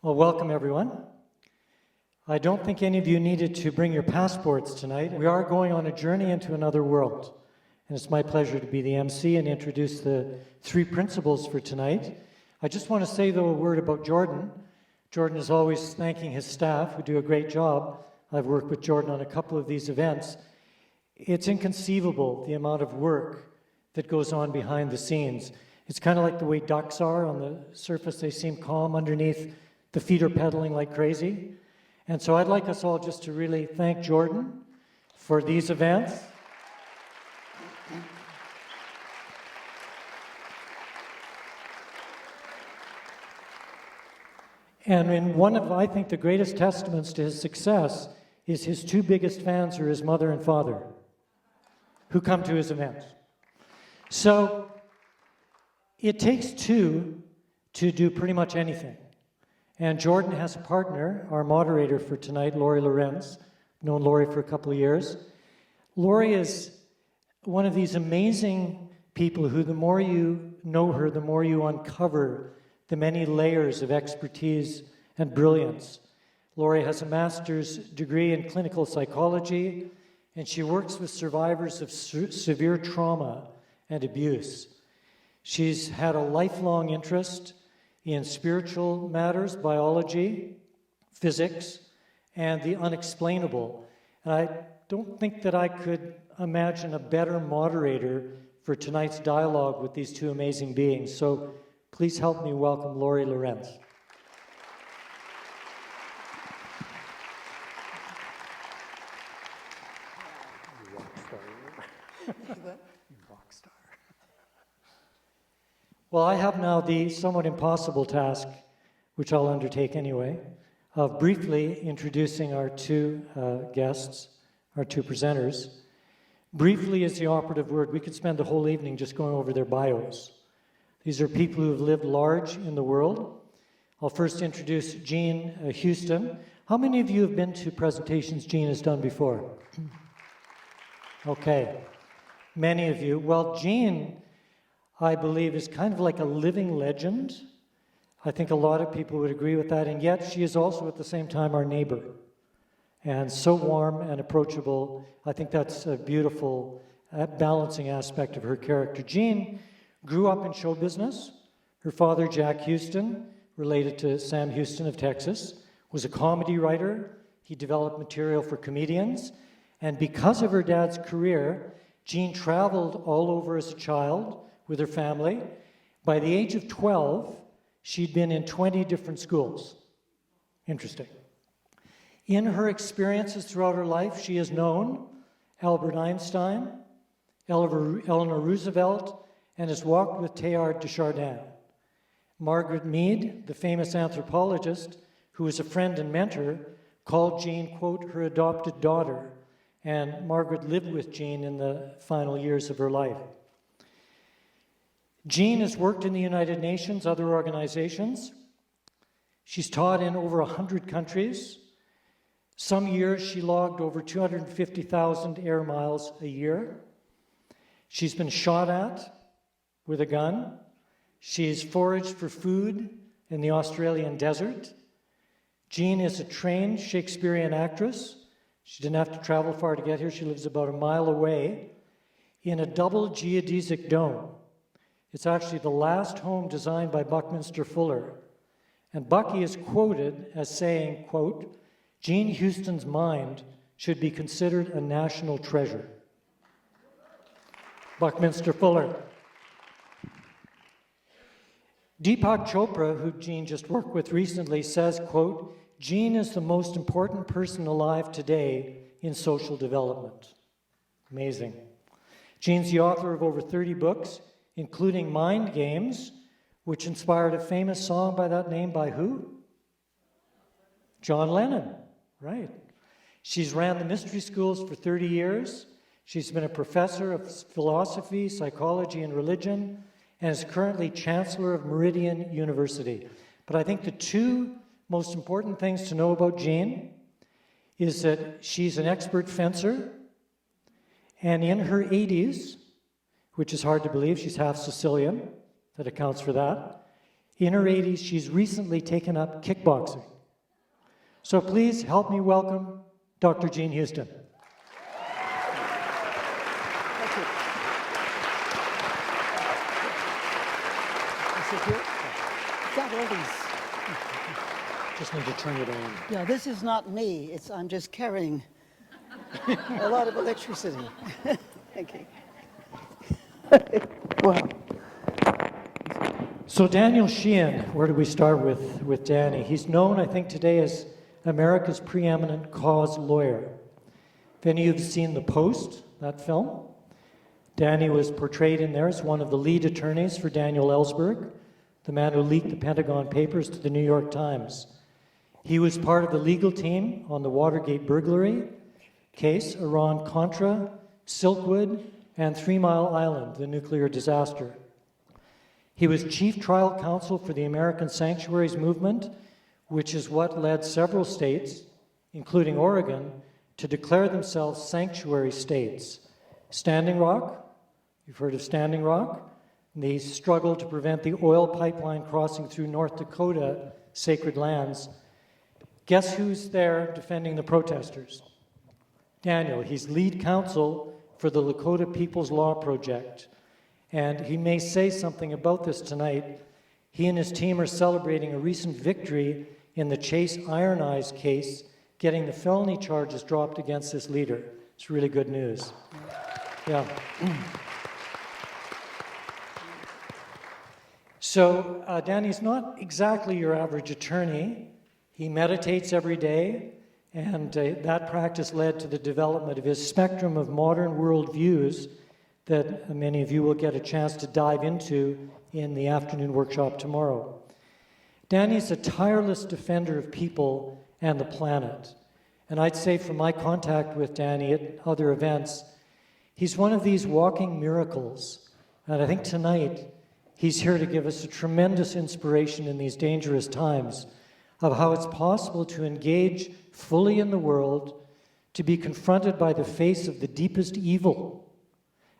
Well, welcome everyone. I don't think any of you needed to bring your passports tonight. We are going on a journey into another world. And it's my pleasure to be the MC and introduce the three principles for tonight. I just want to say, though, a word about Jordan. Jordan is always thanking his staff, who do a great job. I've worked with Jordan on a couple of these events. It's inconceivable, the amount of work that goes on behind the scenes. It's kind of like the way ducks are. On the surface, they seem calm. Underneath, the feet are pedaling like crazy. And so I'd like us all just to really thank Jordan for these events. And one of, I think, the greatest testaments to his success is his two biggest fans are his mother and father, who come to his events. So it takes two to do pretty much anything. And Jordan has a partner, our moderator for tonight, Lori Lorenz. I've known Lori for a couple of years. Lori is one of these amazing people who, the more you know her, the more you uncover the many layers of expertise and brilliance. Lori has a master's degree in clinical psychology, and she works with survivors of severe trauma and abuse. She's had a lifelong interest in spiritual matters, biology, physics, and the unexplainable. And I don't think that I could imagine a better moderator for tonight's dialogue with these two amazing beings. So please help me welcome Lori Lorenz. Well, I have now the somewhat impossible task, which I'll undertake anyway, of briefly introducing our two guests, our two presenters. Briefly is the operative word. We could spend the whole evening just going over their bios. These are people who have lived large in the world. I'll first introduce Jean Houston. How many of you have been to presentations Jean has done before? Okay, many of you. Well, Jean, I believe, is kind of like a living legend. I think a lot of people would agree with that, and yet she is also at the same time our neighbor. And so warm and approachable. I think that's a beautiful balancing aspect of her character. Jean grew up in show business. Her father, Jack Houston, related to Sam Houston of Texas, was a comedy writer. He developed material for comedians. And because of her dad's career, Jean traveled all over as a child with her family. By the age of 12, she'd been in 20 different schools. Interesting. In her experiences throughout her life, she has known Albert Einstein, Eleanor Roosevelt, and has walked with Teilhard de Chardin. Margaret Mead, the famous anthropologist, who was a friend and mentor, called Jean, quote, her adopted daughter, and Margaret lived with Jean in the final years of her life. Jean has worked in the United Nations, other organizations. She's taught in over 100 countries. Some years she logged over 250,000 air miles a year. She's been shot at with a gun. She's foraged for food in the Australian desert. Jean is a trained Shakespearean actress. She didn't have to travel far to get here. She lives about a mile away in a double geodesic dome. It's actually the last home designed by Buckminster Fuller. And Bucky is quoted as saying, quote, Jean Houston's mind should be considered a national treasure. Buckminster Fuller. Deepak Chopra, who Jean just worked with recently, says, quote, Jean is the most important person alive today in social development. Amazing. Jean's the author of over 30 books, including Mind Games, which inspired a famous song by that name by who? John Lennon, right. She's ran the mystery schools for 30 years. She's been a professor of philosophy, psychology, and religion, and is currently Chancellor of Meridian University. But I think the two most important things to know about Jean is that she's an expert fencer, and in her 80s, which is hard to believe, she's half Sicilian, that accounts for that. In her 80s, she's recently taken up kickboxing. So please help me welcome Dr. Jean Houston. Thank you. Is it here? Got all these. Just need to turn it on. Yeah, this is not me. I'm just carrying a lot of electricity. Thank you. Wow. So Daniel Sheehan, where do we start with Danny? He's known, I think, today as America's preeminent cause lawyer. If any of you have seen The Post, that film, Danny was portrayed in there as one of the lead attorneys for Daniel Ellsberg, the man who leaked the Pentagon Papers to the New York Times. He was part of the legal team on the Watergate burglary case, Iran-Contra, Silkwood, and 3 Mile Island, the nuclear disaster. He was chief trial counsel for the American Sanctuaries Movement, which is what led several states, including Oregon, to declare themselves sanctuary states. Standing Rock, you've heard of Standing Rock? They struggled to prevent the oil pipeline crossing through North Dakota sacred lands. Guess who's there defending the protesters? Daniel. He's lead counsel for the Lakota People's Law Project. And he may say something about this tonight. He and his team are celebrating a recent victory in the Chase Iron Eyes case, getting the felony charges dropped against this leader. It's really good news. Yeah. So Danny's not exactly your average attorney. He meditates every day, and that practice led to the development of his spectrum of modern worldviews that many of you will get a chance to dive into in the afternoon workshop tomorrow. Danny's a tireless defender of people and the planet. And I'd say from my contact with Danny at other events, he's one of these walking miracles. And I think tonight, he's here to give us a tremendous inspiration in these dangerous times of how it's possible to engage fully in the world, to be confronted by the face of the deepest evil,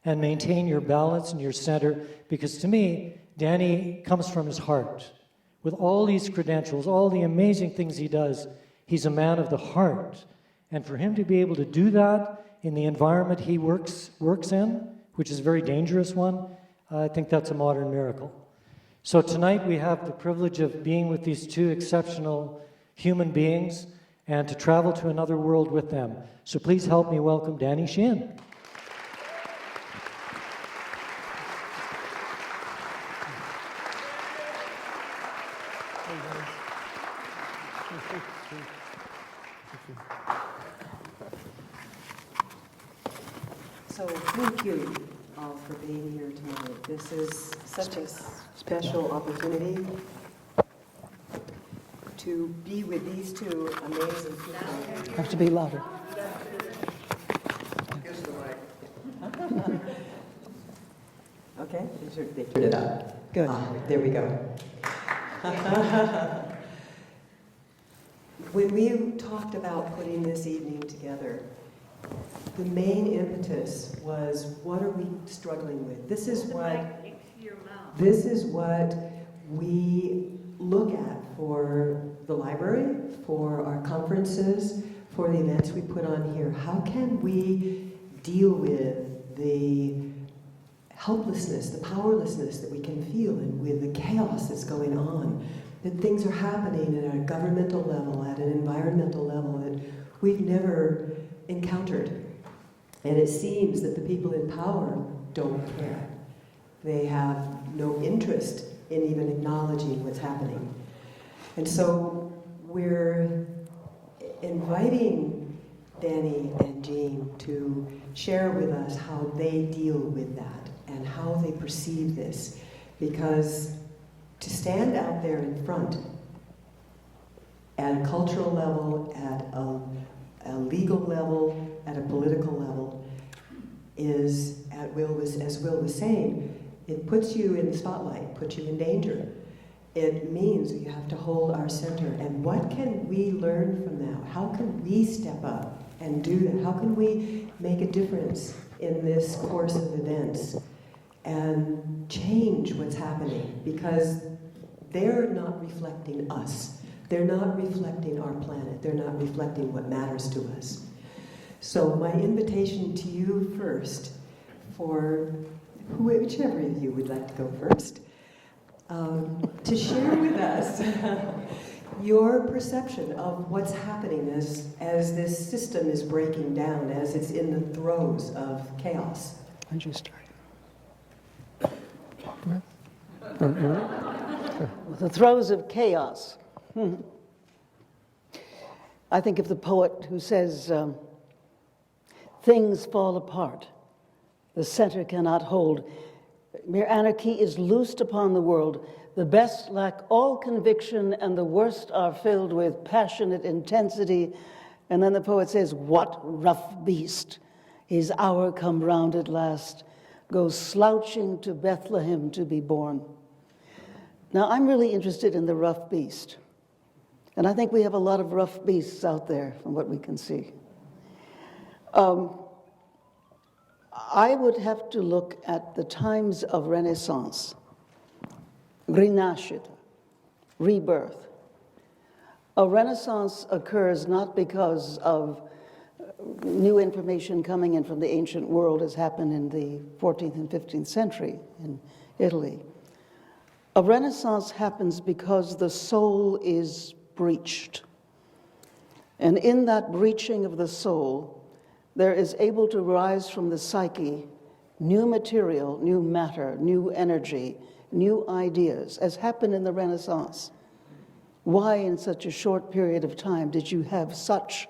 and maintain your balance and your center, because to me, Danny comes from his heart. With all these credentials, all the amazing things he does, he's a man of the heart. And for him to be able to do that in the environment he works in, which is a very dangerous one, I think that's a modern miracle. So tonight we have the privilege of being with these two exceptional human beings and to travel to another world with them. So please help me welcome Danny Sheehan. So thank you all for being here tonight. This is such a special opportunity to be with these two amazing people. Have to be louder. Okay, they turned it up. Good. There we go. When we talked about putting this evening together, the main impetus was, what are we struggling with? This is what we look at for the library, for our conferences, for the events we put on here. How can we deal with the helplessness, the powerlessness that we can feel, and with the chaos that's going on, that things are happening at a governmental level, at an environmental level that we've never encountered. And it seems that the people in power don't care. They have no interest in even acknowledging what's happening. And so we're inviting Danny and Jean to share with us how they deal with that and how they perceive this. Because to stand out there in front at a cultural level, at a legal level, at a political level, is, as Will was saying, it puts you in the spotlight, puts you in danger. It means you have to hold our center. And what can we learn from that? How can we step up and do that? How can we make a difference in this course of events and change what's happening? Because they're not reflecting us. They're not reflecting our planet. They're not reflecting what matters to us. So my invitation to you first, for whichever of you would like to go first, to share with us your perception of what's happening as this system is breaking down, as it's in the throes of chaos. Why don't you start? The throes of chaos. I think of the poet who says, things fall apart, the center cannot hold. Mere anarchy is loosed upon the world. The best lack all conviction, and the worst are filled with passionate intensity. And then the poet says, what rough beast, his hour come round at last, goes slouching to Bethlehem to be born. Now, I'm really interested in the rough beast. And I think we have a lot of rough beasts out there from what we can see. I would have to look at the times of Renaissance, Rinascita, rebirth. A Renaissance occurs not because of new information coming in from the ancient world, as happened in the 14th and 15th century in Italy. A Renaissance happens because the soul is breached. And in that breaching of the soul, there is able to rise from the psyche new material, new matter, new energy, new ideas, as happened in the Renaissance. Why in such a short period of time did you have such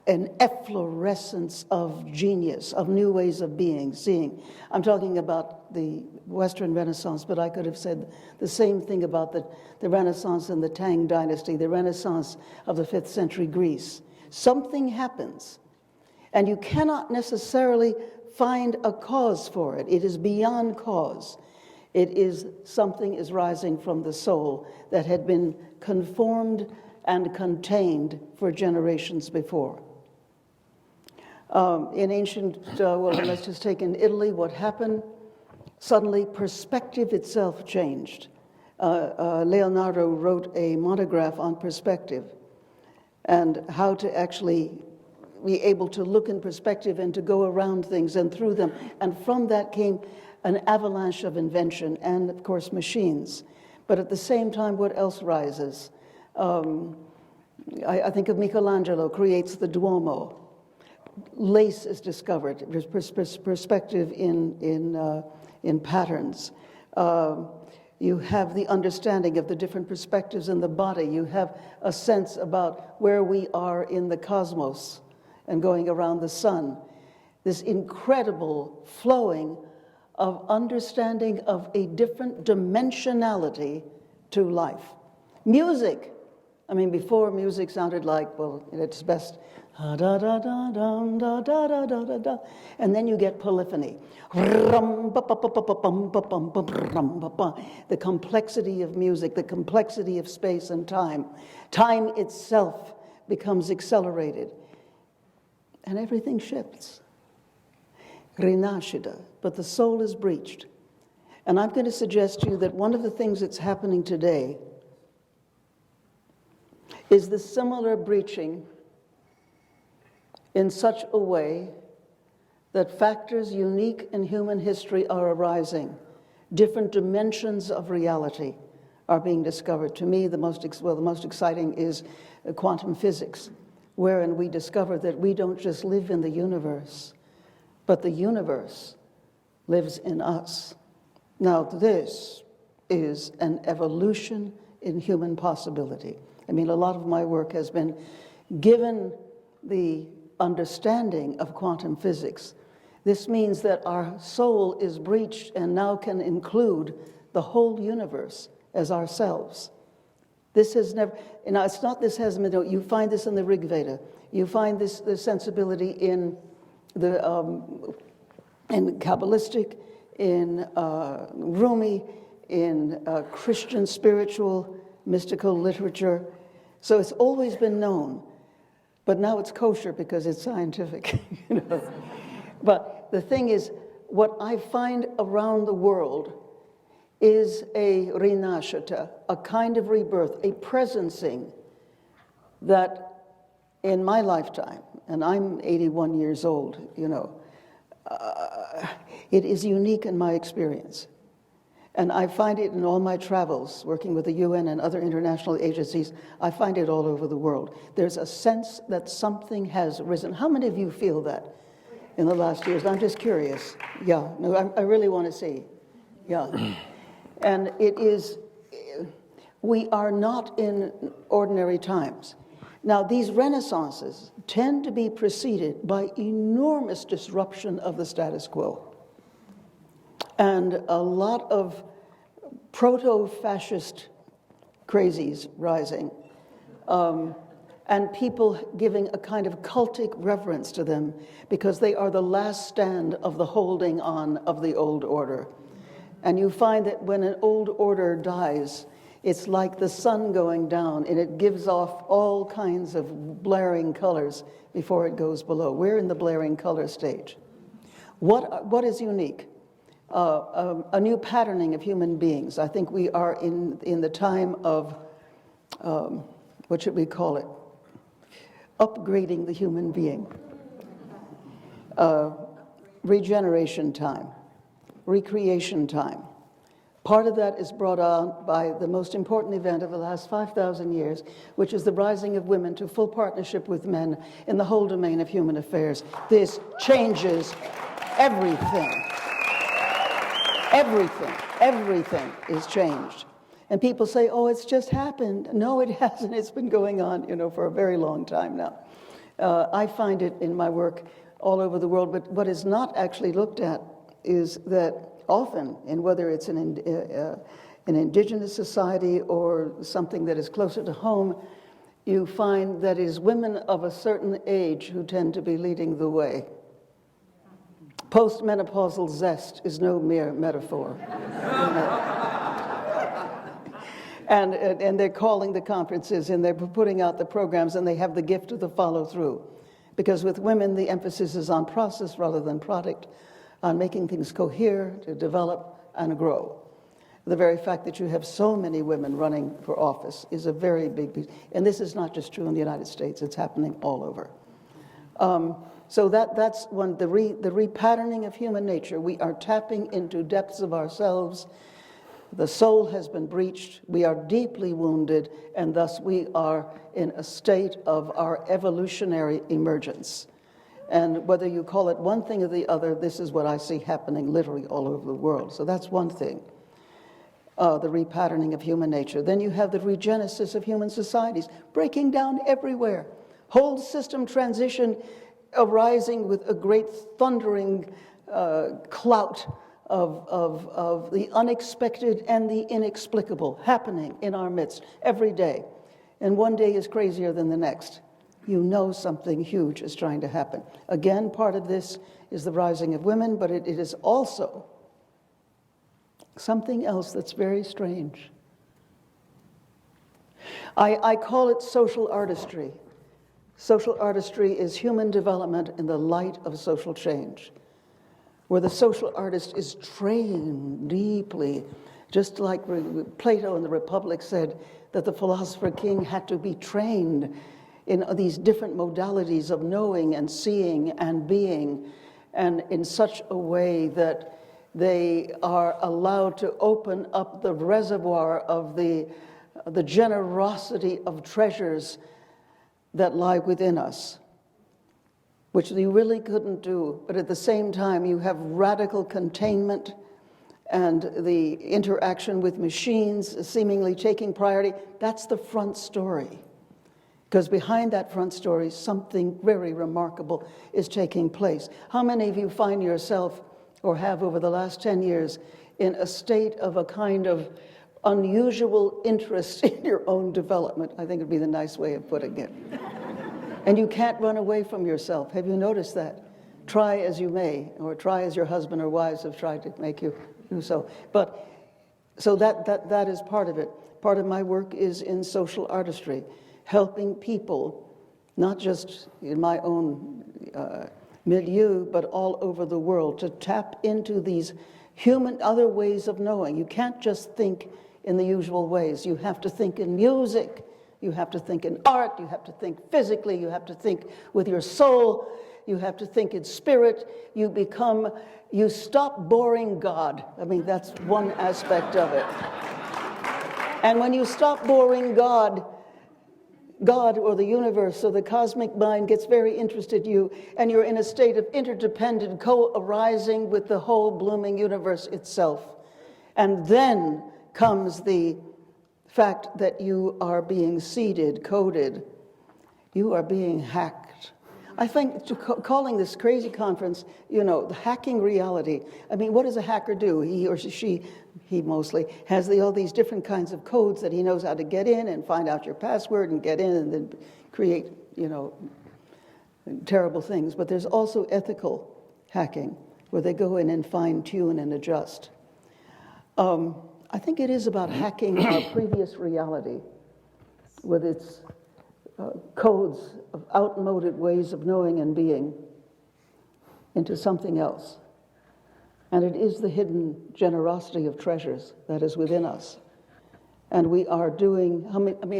an efflorescence of genius, of new ways of being, seeing? I'm talking about the Western Renaissance, but I could have said the same thing about the Renaissance in the Tang Dynasty, the Renaissance of the 5th century Greece. Something happens, and you cannot necessarily find a cause for it. It is beyond cause. It is something is rising from the soul that had been conformed and contained for generations before. In ancient, let's just take in Italy, what happened? Suddenly, perspective itself changed. Leonardo wrote a monograph on perspective and how to actually be able to look in perspective and to go around things and through them. And from that came an avalanche of invention and, of course, machines. But at the same time, what else rises? I think of Michelangelo creates the Duomo. Lace is discovered, perspective in patterns. You have the understanding of the different perspectives in the body. You have a sense about where we are in the cosmos and going around the sun. This incredible flowing of understanding of a different dimensionality to life. Music. I mean, before music sounded like, well, at its best, da da da da da da da da da da, and then you get polyphony. The complexity of music, the complexity of space and time. Time itself becomes accelerated. And everything shifts. Rinascita, but the soul is breached. And I'm going to suggest to you that one of the things that's happening today is the similar breaching in such a way that factors unique in human history are arising. Different dimensions of reality are being discovered. To me, the most exciting is quantum physics, wherein we discover that we don't just live in the universe, but the universe lives in us. Now, this is an evolution in human possibility. I mean, a lot of my work has been given the understanding of quantum physics. This means that our soul is breached and now can include the whole universe as ourselves. This has never, it's not this hasn't been, you find this in the Rig Veda. You find this sensibility in the in Kabbalistic, in Rumi, in Christian spiritual mystical literature. So it's always been known, but now it's kosher because it's scientific. But the thing is, what I find around the world is a rinashata, a kind of rebirth, a presencing that in my lifetime, and I'm 81 years old, it is unique in my experience. And I find it in all my travels, working with the UN and other international agencies. I find it all over the world. There's a sense that something has risen. How many of you feel that in the last years? I'm just curious. Yeah, no, I really want to see. Yeah. And it is, we are not in ordinary times. Now, these renaissances tend to be preceded by enormous disruption of the status quo. And a lot of proto-fascist crazies rising, and people giving a kind of cultic reverence to them because they are the last stand of the holding on of the old order. And you find that when an old order dies, it's like the sun going down, and it gives off all kinds of blaring colors before it goes below. We're in the blaring color stage. What is unique? A new patterning of human beings. I think we are in the time of, what should we call it? Upgrading the human being. Regeneration time. Recreation time. Part of that is brought on by the most important event of the last 5,000 years, which is the rising of women to full partnership with men in the whole domain of human affairs. This changes everything. Everything is changed. And people say, oh, it's just happened. No, it hasn't. It's been going on, for a very long time now. I find it in my work all over the world, but what is not actually looked at is that often, and whether it's an indigenous society or something that is closer to home, you find that it is women of a certain age who tend to be leading the way. Postmenopausal zest is no mere metaphor. And they're calling the conferences and they're putting out the programs and they have the gift of the follow-through. Because with women, the emphasis is on process rather than product, on making things cohere, to develop and grow. The very fact that you have so many women running for office is a very big piece. And this is not just true in the United States, it's happening all over. So that's one, the repatterning of human nature. We are tapping into depths of ourselves. The soul has been breached. We are deeply wounded, and thus we are in a state of our evolutionary emergence. And whether you call it one thing or the other, this is what I see happening literally all over the world. So that's one thing, the repatterning of human nature. Then you have the regenesis of human societies, breaking down everywhere. Whole system transition arising with a great thundering clout of the unexpected and the inexplicable happening in our midst every day. And one day is crazier than the next. You know something huge is trying to happen. Again, part of this is the rising of women, but it is also something else that's very strange. I call it social artistry. Social artistry is human development in the light of social change, where the social artist is trained deeply, just like Plato in the Republic said that the philosopher king had to be trained in these different modalities of knowing and seeing and being, and in such a way that they are allowed to open up the reservoir of the generosity of treasures that lie within us, which you really couldn't do. But at the same time, you have radical containment and the interaction with machines seemingly taking priority. That's the front story. Because behind that front story, something very remarkable is taking place. How many of you find yourself, or have over the last 10 years, in a state of a kind of unusual interest in your own development? I think would be the nice way of putting it. And you can't run away from yourself. Have you noticed that? Try as you may, or try as your husband or wives have tried to make you do so. But so that is part of it. Part of my work is in social artistry, helping people, not just in my own milieu, but all over the world, to tap into these other ways of knowing. You can't just think in the usual ways. You have to think in music, you have to think in art, you have to think physically, you have to think with your soul, you have to think in spirit. You stop boring God. I mean, that's one aspect of it. And when you stop boring God or the universe or the cosmic mind gets very interested in you, and you're in a state of interdependent co-arising with the whole blooming universe itself. And then comes the fact that you are being seeded, coded, you are being hacked. I think calling this crazy conference, the hacking reality. I mean, what does a hacker do? He or she, he mostly, has all these different kinds of codes that he knows how to get in and find out your password and get in and then create, terrible things. But there's also ethical hacking, where they go in and fine-tune and adjust. I think it is about hacking our previous reality with its codes of outmoded ways of knowing and being into something else. And it is the hidden generosity of treasures that is within us. And we are doing,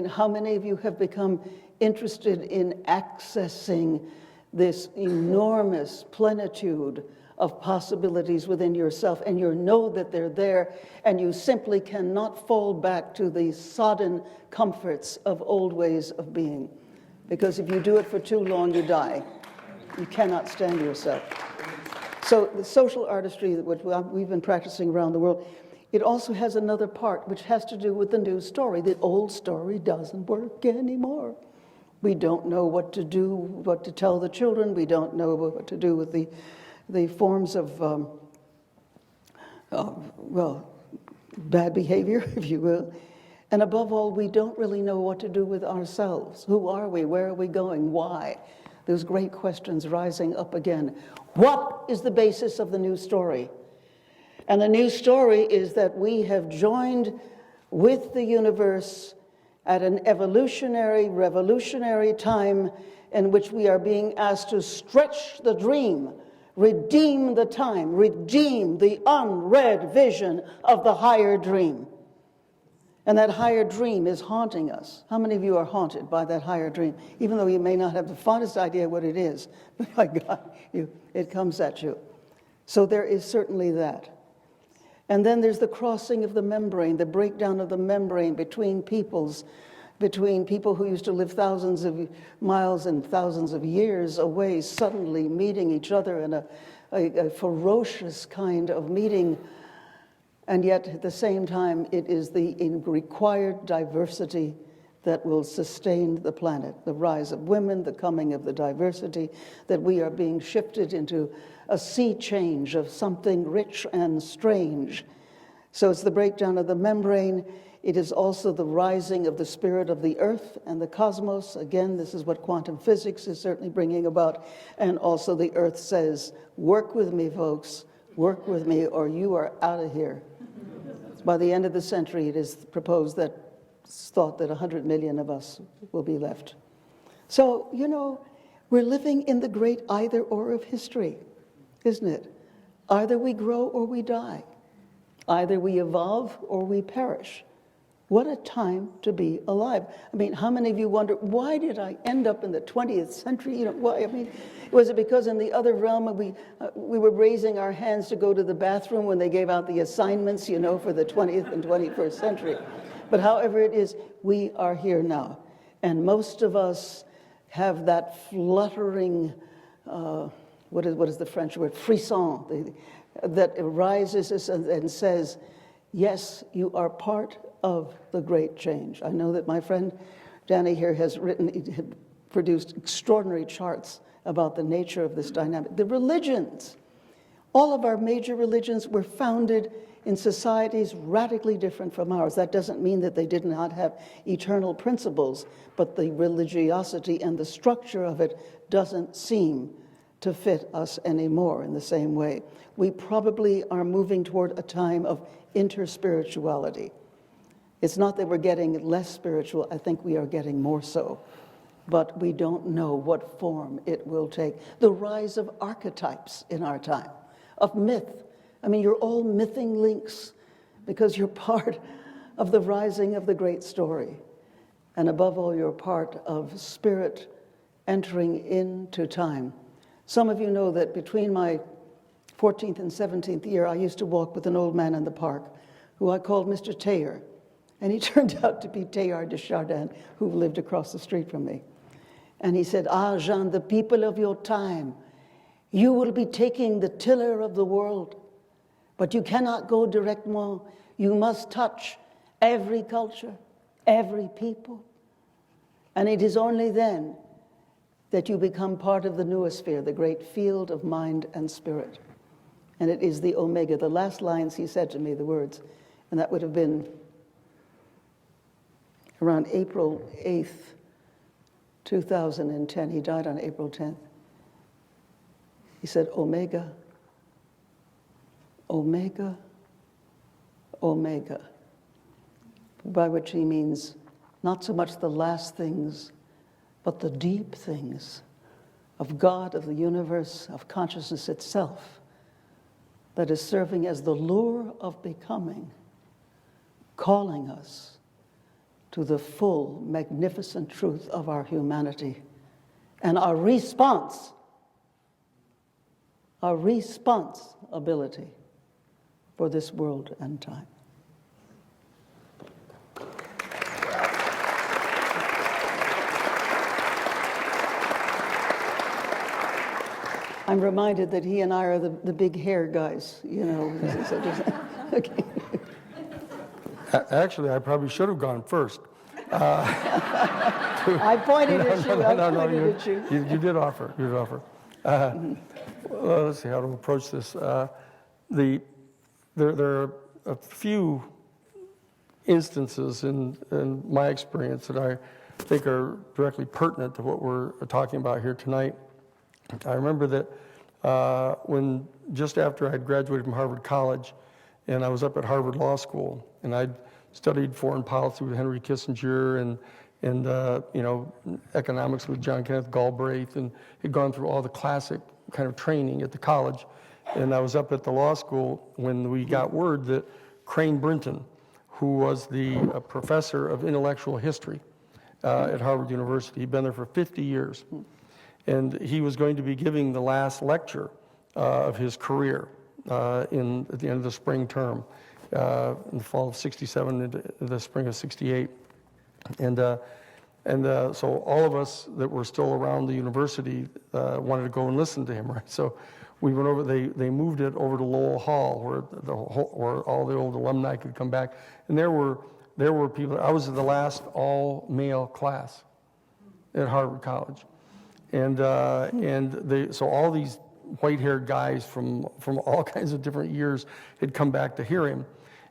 how many of you have become interested in accessing this enormous plenitude of possibilities within yourself, and you know that they're there, and you simply cannot fall back to the sodden comforts of old ways of being. Because if you do it for too long, you die. You cannot stand yourself. So the social artistry that we've been practicing around the world, it also has another part which has to do with the new story. The old story doesn't work anymore. We don't know what to do, what to tell the children. We don't know what to do with the forms of, bad behavior, if you will. And above all, we don't really know what to do with ourselves. Who are we? Where are we going? Why? Those great questions rising up again. What is the basis of the new story? And the new story is that we have joined with the universe at an evolutionary, revolutionary time in which we are being asked to stretch the dream, redeem the time, redeem the unread vision of the higher dream. And that higher dream is haunting us. How many of you are haunted by that higher dream? Even though you may not have the fondest idea what it is, but by God, it comes at you. So there is certainly that. And then there's the crossing of the membrane, the breakdown of the membrane between peoples, between people who used to live thousands of miles and thousands of years away, suddenly meeting each other in a ferocious kind of meeting. And yet, at the same time, it is the required diversity that will sustain the planet. The rise of women, the coming of the diversity, that we are being shifted into a sea change of something rich and strange. So it's the breakdown of the membrane. It is also the rising of the spirit of the earth and the cosmos. Again, this is what quantum physics is certainly bringing about. And also the earth says, work with me, folks, work with me, or you are out of here. By the end of the century, it is proposed that it's thought that 100 million of us will be left. So, we're living in the great either-or of history, isn't it? Either we grow or we die. Either we evolve or we perish. What a time to be alive. I mean, how many of you wonder, why did I end up in the 20th century? Why? I mean, was it because in the other realm we were raising our hands to go to the bathroom when they gave out the assignments, for the 20th and 21st century? But however it is, we are here now. And most of us have that fluttering, what is the French word? Frisson, that arises and says, yes, you are part of the great change. I know that my friend Danny here had produced extraordinary charts about the nature of this dynamic. The religions, all of our major religions were founded in societies radically different from ours. That doesn't mean that they did not have eternal principles, but the religiosity and the structure of it doesn't seem to fit us anymore in the same way. We probably are moving toward a time of interspirituality. It's not that we're getting less spiritual, I think we are getting more so. But we don't know what form it will take. The rise of archetypes in our time, of myth, I mean, you're all missing links because you're part of the rising of the great story. And above all, you're part of spirit entering into time. Some of you know that between my 14th and 17th year, I used to walk with an old man in the park who I called Mr. Teilhard. And he turned out to be Teilhard de Chardin, who lived across the street from me. And he said, "Ah, Jean, the people of your time, you will be taking the tiller of the world, but you cannot go directement. You must touch every culture, every people. And it is only then that you become part of the noosphere, the great field of mind and spirit. And it is the omega." The last lines he said to me, the words, and that would have been around April 8th, 2010. He died on April 10th. He said, "Omega, omega, omega," by which he means not so much the last things, but the deep things of God, of the universe, of consciousness itself, that is serving as the lure of becoming, calling us to the full, magnificent truth of our humanity and our responsibility for this world and time. I'm reminded that he and I are the big hair guys, you know. Okay. Actually, I probably should have gone first. I pointed at you. I pointed at you. You did offer. You did offer. Well, let's see how to approach this. There are a few instances in my experience that I think are directly pertinent to what we're talking about here tonight. I remember that when just after I had graduated from Harvard College, and I was up at Harvard Law School, and I'd studied foreign policy with Henry Kissinger and economics with John Kenneth Galbraith, and had gone through all the classic kind of training at the college. And I was up at the law school when we got word that Crane Brinton, who was the professor of intellectual history at Harvard University, he'd been there for 50 years, and he was going to be giving the last lecture of his career at the end of the spring term, in the fall of '67 into the spring of '68. And so all of us that were still around the university wanted to go and listen to him, right? So we went over, they moved it over to Lowell Hall, where all the old alumni could come back. And there were people. I was in the last all-male class at Harvard College. So all these white-haired guys from all kinds of different years had come back to hear him.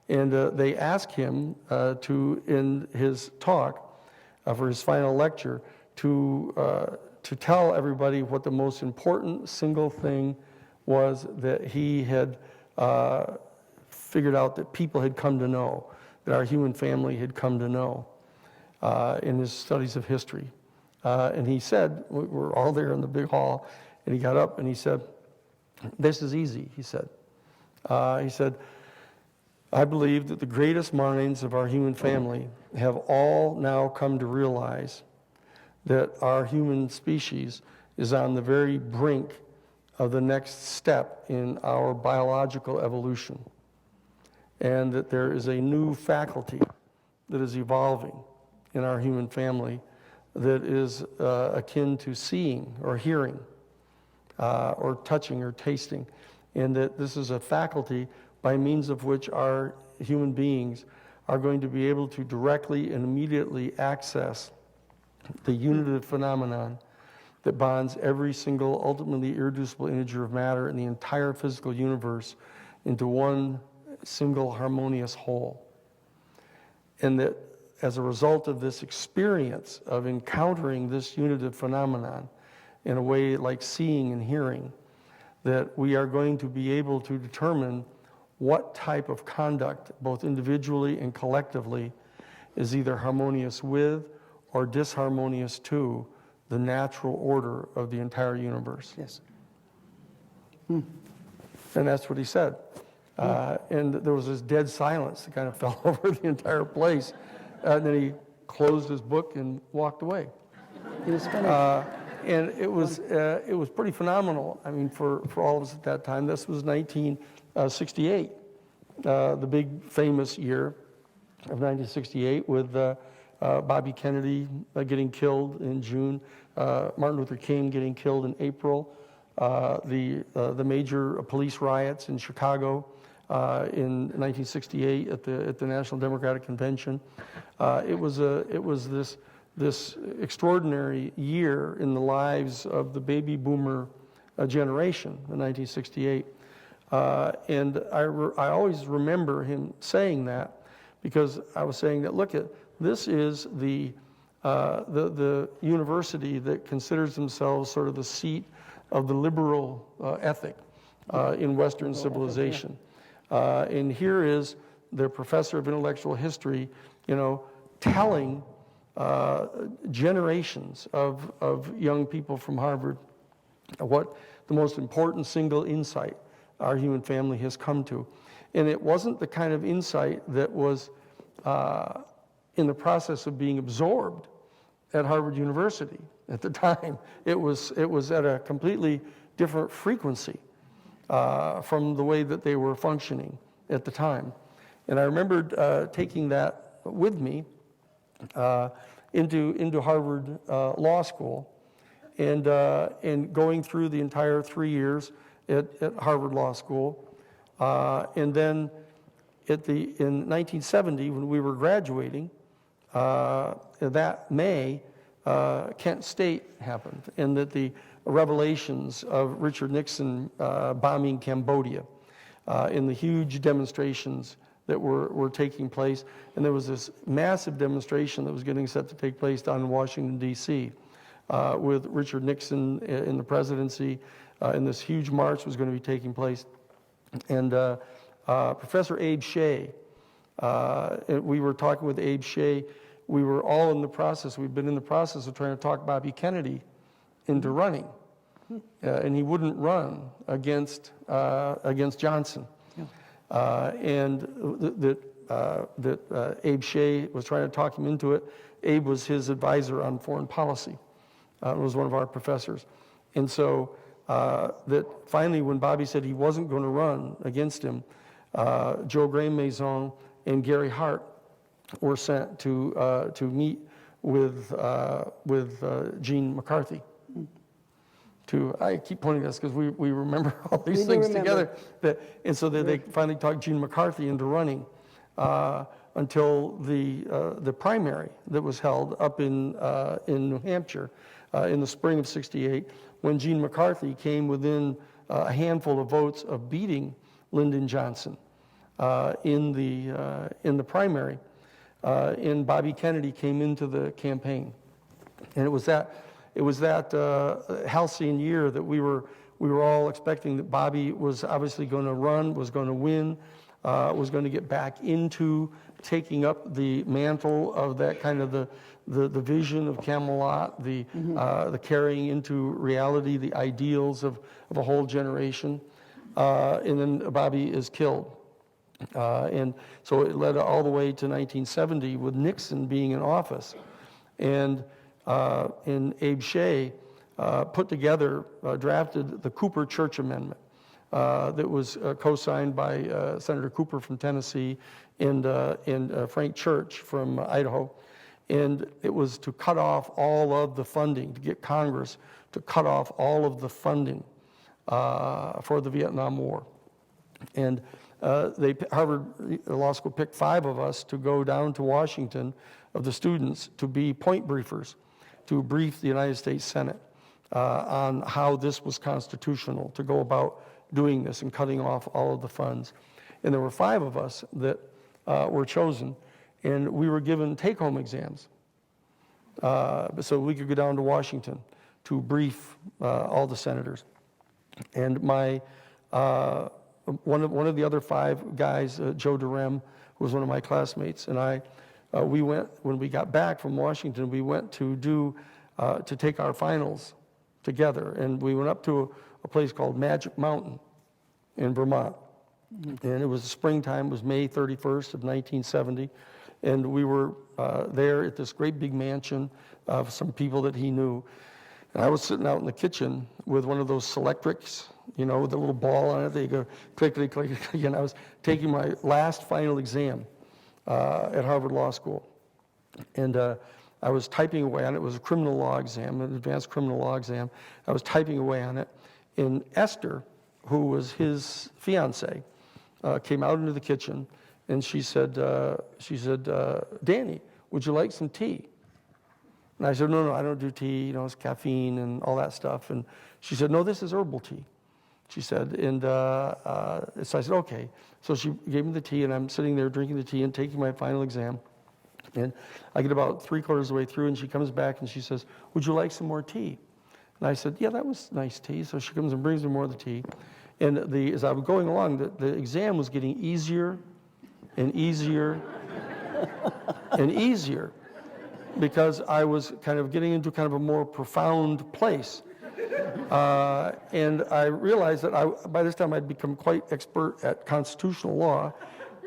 And they asked him in his talk, for his final lecture, to tell everybody what the most important single thing was that he had figured out that people had come to know, that our human family had come to know in his studies of history. And he said, we're all there in the big hall, and he got up and he said, "This is easy," he said. "I believe that the greatest minds of our human family have all now come to realize that our human species is on the very brink of the next step in our biological evolution, and that there is a new faculty that is evolving in our human family that is akin to seeing or hearing or touching or tasting, and that this is a faculty by means of which our human beings are going to be able to directly and immediately access the unitive phenomenon that bonds every single ultimately irreducible integer of matter in the entire physical universe into one single harmonious whole. And that as a result of this experience of encountering this unitive phenomenon in a way like seeing and hearing, that we are going to be able to determine what type of conduct, both individually and collectively, is either harmonious with or disharmonious to the natural order of the entire universe. Yes. And that's what he said. And there was this dead silence that kind of fell over the entire place. And then he closed his book and walked away. He was finished. And it was pretty phenomenal. I mean, for all of us at that time. This was 1968, the big famous year of 1968 with Bobby Kennedy getting killed in June, Martin Luther King getting killed in April, the major police riots in Chicago in 1968 at the National Democratic Convention. It was this extraordinary year in the lives of the baby boomer generation in 1968. And I always remember him saying that, because I was saying that, look, this is the university that considers themselves sort of the seat of the liberal ethic in Western civilization. And here is their professor of intellectual history, telling generations of young people from Harvard what the most important single insight our human family has come to. And it wasn't the kind of insight that was in the process of being absorbed at Harvard University at the time. It was at a completely different frequency from the way that they were functioning at the time. And I remembered taking that with me into Harvard Law School, and going through the entire 3 years at Harvard Law School. And then in 1970, when we were graduating, that May, Kent State happened, and that the revelations of Richard Nixon bombing Cambodia, in the huge demonstrations that were taking place. And there was this massive demonstration that was getting set to take place down in Washington, D.C., with Richard Nixon in the presidency, and this huge march was going to be taking place. And Professor Abe Shea, we were talking with Abe Shea. We were all in the process, we've been in the process of trying to talk Bobby Kennedy into running. And he wouldn't run against Johnson. And that Abe Shea was trying to talk him into it. Abe was his advisor on foreign policy. Was one of our professors. And so that finally, when Bobby said he wasn't going to run against him, Joe Gray-Maison and Gary Hart were sent to meet with Gene McCarthy. I keep pointing this because we remember all these things together. And so they finally talked Gene McCarthy into running until the primary that was held up in New Hampshire in the spring of '68, when Gene McCarthy came within a handful of votes of beating Lyndon Johnson in the primary, and Bobby Kennedy came into the campaign. And it was that halcyon year that we were all expecting that Bobby was obviously going to run, was going to win, was going to get back into taking up the mantle of that kind of the vision of Camelot, the carrying into reality the ideals of a whole generation. And then Bobby is killed. And so it led all the way to 1970 with Nixon being in office. And Abe Shea put together, drafted the Cooper Church Amendment that was co-signed by Senator Cooper from Tennessee and Frank Church from Idaho. And it was to cut off all of the funding, to get Congress to cut off all of the funding for the Vietnam War. And Harvard Law School picked 5 of us to go down to Washington, of the students, to be point briefers, to brief the United States Senate on how this was constitutional, to go about doing this and cutting off all of the funds. And there were 5 of us that were chosen, and we were given take-home exams so we could go down to Washington to brief all the senators. And one of the other 5 guys, Joe Durham, who was one of my classmates, and I, we went, when we got back from Washington, we went to take our finals together, and we went up to a place called Magic Mountain in Vermont. And it was springtime, it was May 31st of 1970. And we were there at this great big mansion of some people that he knew. And I was sitting out in the kitchen with one of those Selectrics, you know, with a little ball on it. They go click, click, click, click. And I was taking my last final exam at Harvard Law School. And I was typing away on it. It was a criminal law exam, an advanced criminal law exam. I was typing away on it. And Esther, who was his fiancée, came out into the kitchen. And she said, Danny, would you like some tea? And I said, no, I don't do tea. You know, it's caffeine and all that stuff. And she said, no, this is herbal tea, she said. And so I said, okay. So she gave me the tea, and I'm sitting there drinking the tea and taking my final exam. And I get about 3/4 of the way through, and she comes back and she says, would you like some more tea? And I said, yeah, that was nice tea. So she comes and brings me more of the tea. And as I was going along, the exam was getting easier and easier and easier, because I was kind of getting into kind of a more profound place. And I realized that by this time I'd become quite expert at constitutional law,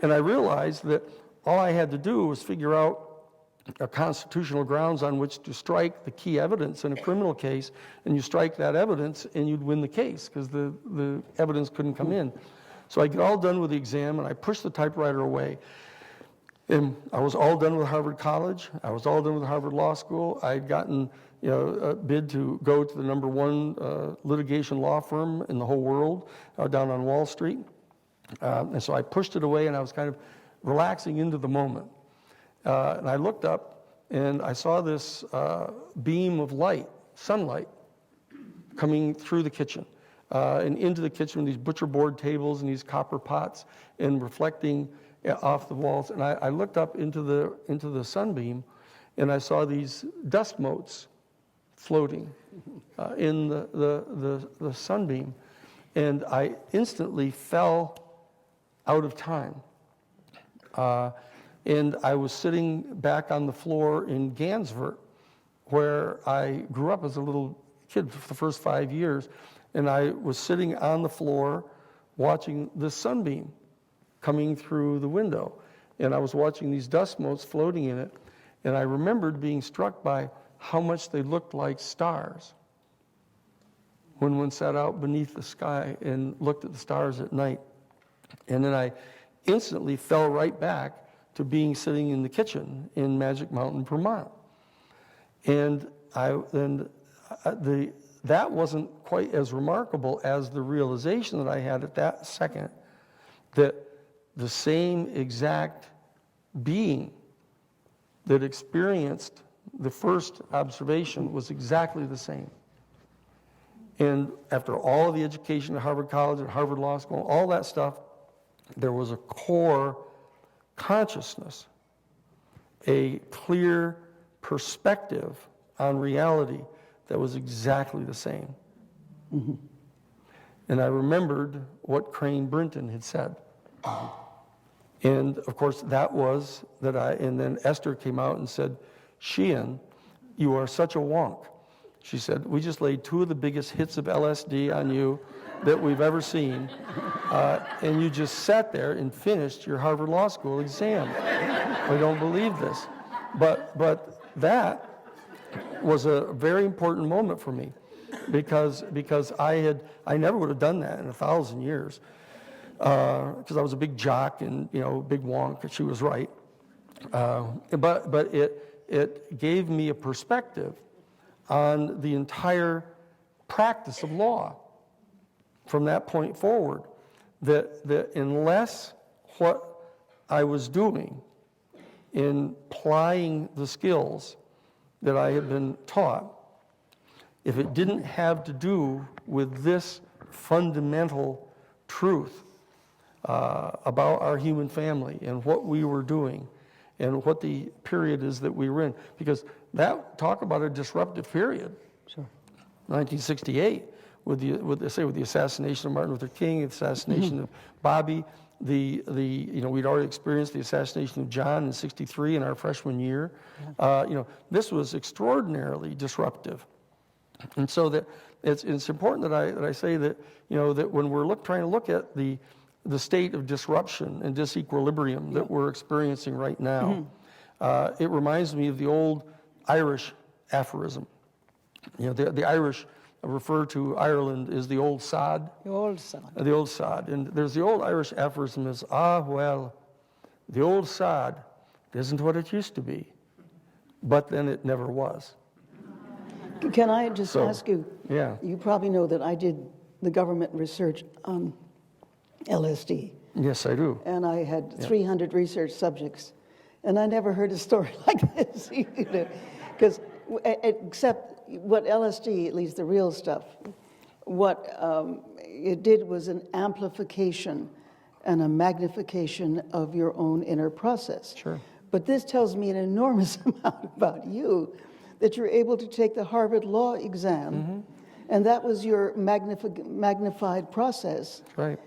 and I realized that all I had to do was figure out a constitutional grounds on which to strike the key evidence in a criminal case, and you strike that evidence and you'd win the case because the evidence couldn't come in. So I get all done with the exam, and I push the typewriter away. And I was all done with Harvard College. I was all done with Harvard Law School. I had gotten, you know, a bid to go to the #1 litigation law firm in the whole world down on Wall Street. And so I pushed it away, and I was kind of relaxing into the moment. And I looked up, and I saw this beam of light, sunlight, coming through the kitchen and into the kitchen with these butcher board tables and these copper pots and reflecting off the walls. And I looked up into the sunbeam, and I saw these dust motes floating in the sunbeam. And I instantly fell out of time. And I was sitting back on the floor in Gansevoort, where I grew up as a little kid for the first 5 years. And I was sitting on the floor watching the sunbeam coming through the window. And I was watching these dust motes floating in it. And I remembered being struck by how much they looked like stars when one sat out beneath the sky and looked at the stars at night. And then I instantly fell right back to being sitting in the kitchen in Magic Mountain, Vermont. And that wasn't quite as remarkable as the realization that I had at that second that the same exact being that experienced the first observation was exactly the same. And after all of the education at Harvard College and Harvard Law School, all that stuff, there was a core consciousness, a clear perspective on reality that was exactly the same. Mm-hmm. And I remembered what Crane Brinton had said. And of course, and then Esther came out and said, Sheehan, you are such a wonk. She said, we just laid 2 of the biggest hits of LSD on you that we've ever seen, and you just sat there and finished your Harvard Law School exam. We don't believe this. But that was a very important moment for me, because I never would have done that in 1,000 years, because I was a big jock and, you know, big wonk, and she was right. But it gave me a perspective on the entire practice of law from that point forward, that unless what I was doing in applying the skills that I had been taught, if it didn't have to do with this fundamental truth about our human family and what we were doing and what the period is that we were in, because that, talk about a disruptive period. Sure. 1968, with the assassination of Martin Luther King, the assassination of Bobby, we'd already experienced the assassination of John in '63 in our freshman year. This was extraordinarily disruptive, and so that it's important that I say that, that when we're trying to look at the the state of disruption and disequilibrium that we're experiencing right now. It reminds me of the old Irish aphorism. You know, the Irish refer to Ireland as the old sod. The old sod. The old sod. And there's the old Irish aphorism is, well, the old sod isn't what it used to be, but then it never was. Can I just ask you? Yeah. You probably know that I did the government research on LSD, Yes, I do. and I had 300 research subjects, and I never heard a story like this, because except what LSD, at least the real stuff, what it did was an amplification and a magnification of your own inner process. Sure. But this tells me an enormous amount about you, that you're able to take the Harvard Law exam, and that was your magnified process. Right.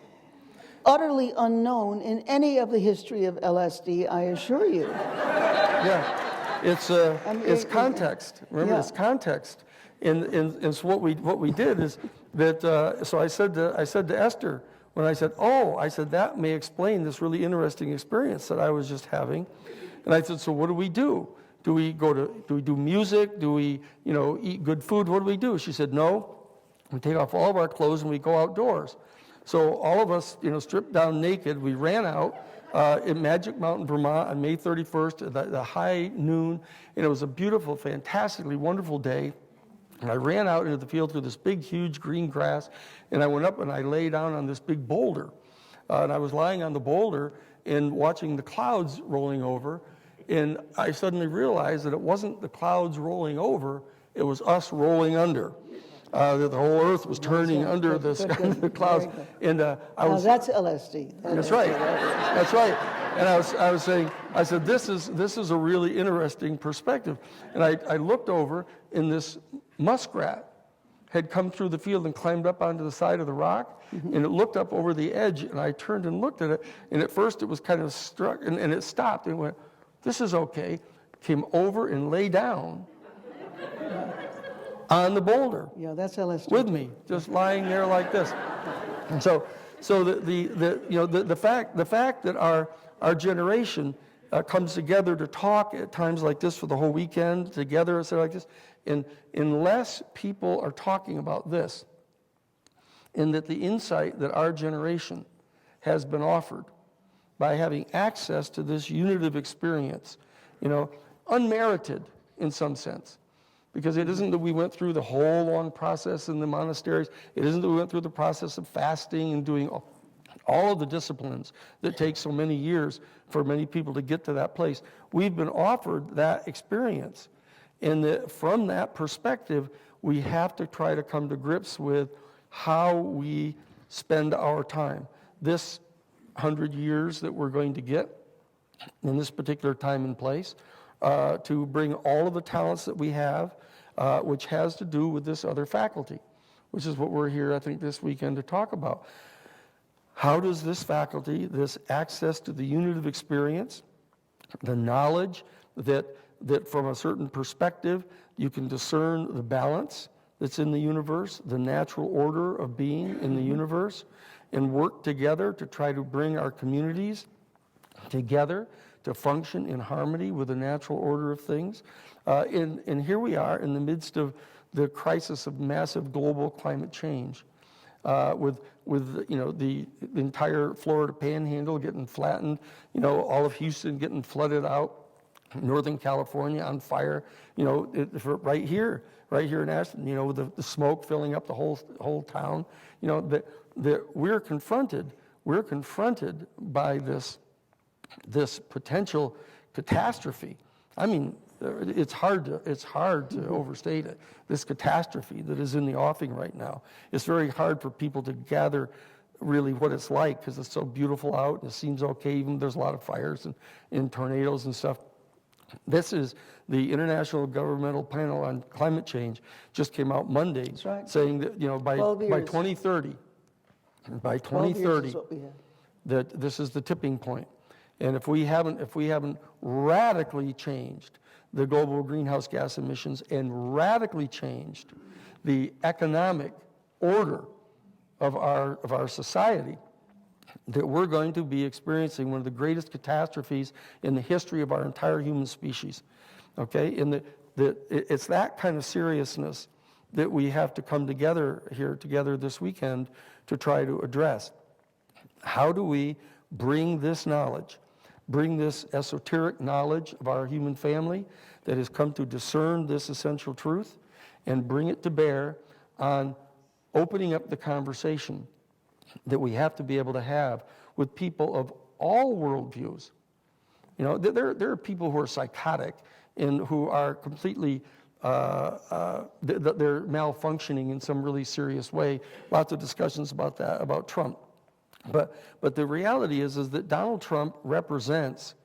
Utterly unknown in any of the history of LSD, I assure you. Yeah. It's context. Remember, Yeah. it's context. And so what we did is that, so I said to Esther, when I said, that may explain this really interesting experience that I was just having. And I said, so what do we do? Do we do music? Do we, eat good food? What do we do? She said, no, we take off all of our clothes and we go outdoors. So all of us, stripped down naked, we ran out in Magic Mountain, Vermont on May 31st at the high noon. And it was a beautiful, fantastically wonderful day. And I ran out into the field through this big, huge green grass. And I went up and I lay down on this big boulder. And I was lying on the boulder and watching the clouds rolling over. And I suddenly realized that it wasn't the clouds rolling over, it was us rolling under. That the whole earth was turning under the clouds. And I was. That's LSD. That's right. That's right. And I was saying, I said, this is a really interesting perspective. And I looked over, and this muskrat had come through the field and climbed up onto the side of the rock, and it looked up over the edge, and I turned and looked at it, and at first it was kind of struck, and it stopped, and went, this is okay, came over and lay down on the boulder. Yeah, that's LSD. With me, just lying there like this. And so the fact that our generation comes together to talk at times like this for the whole weekend together, etc. like this, and unless people are talking about this, and that the insight that our generation has been offered by having access to this unitive experience, unmerited in some sense. Because it isn't that we went through the whole long process in the monasteries. It isn't that we went through the process of fasting and doing all of the disciplines that take so many years for many people to get to that place. We've been offered that experience. And from that perspective, we have to try to come to grips with how we spend our time. This 100 years that we're going to get in this particular time and place, to bring all of the talents that we have, which has to do with this other faculty, which is what we're here, I think, this weekend to talk about. How does this faculty, this access to the unitive experience, the knowledge that from a certain perspective you can discern the balance that's in the universe, the natural order of being in the universe, and work together to try to bring our communities together to function in harmony with the natural order of things. And here we are in the midst of the crisis of massive global climate change, with the entire Florida Panhandle getting flattened, all of Houston getting flooded out, Northern California on fire, right here in Ashton, with the smoke filling up the whole town, that we're confronted by this potential catastrophe. I mean, it's hard to overstate it. This catastrophe that is in the offing right now. It's very hard for people to gather really what it's like, because it's so beautiful out and it seems okay, even there's a lot of fires and tornadoes and stuff. This is the International Governmental Panel on Climate Change just came out Monday, saying that by 2030, that this is the tipping point. And if we haven't radically changed the global greenhouse gas emissions and radically changed the economic order of our society, that we're going to be experiencing one of the greatest catastrophes in the history of our entire human species. Okay? And it's that kind of seriousness that we have to come together this weekend to try to address. How do we bring this knowledge, bring this esoteric knowledge of our human family that has come to discern this essential truth, and bring it to bear on opening up the conversation that we have to be able to have with people of all worldviews? You know, there are people who are psychotic and who are completely, they're malfunctioning in some really serious way. Lots of discussions about that, about Trump. But the reality is that Donald Trump represents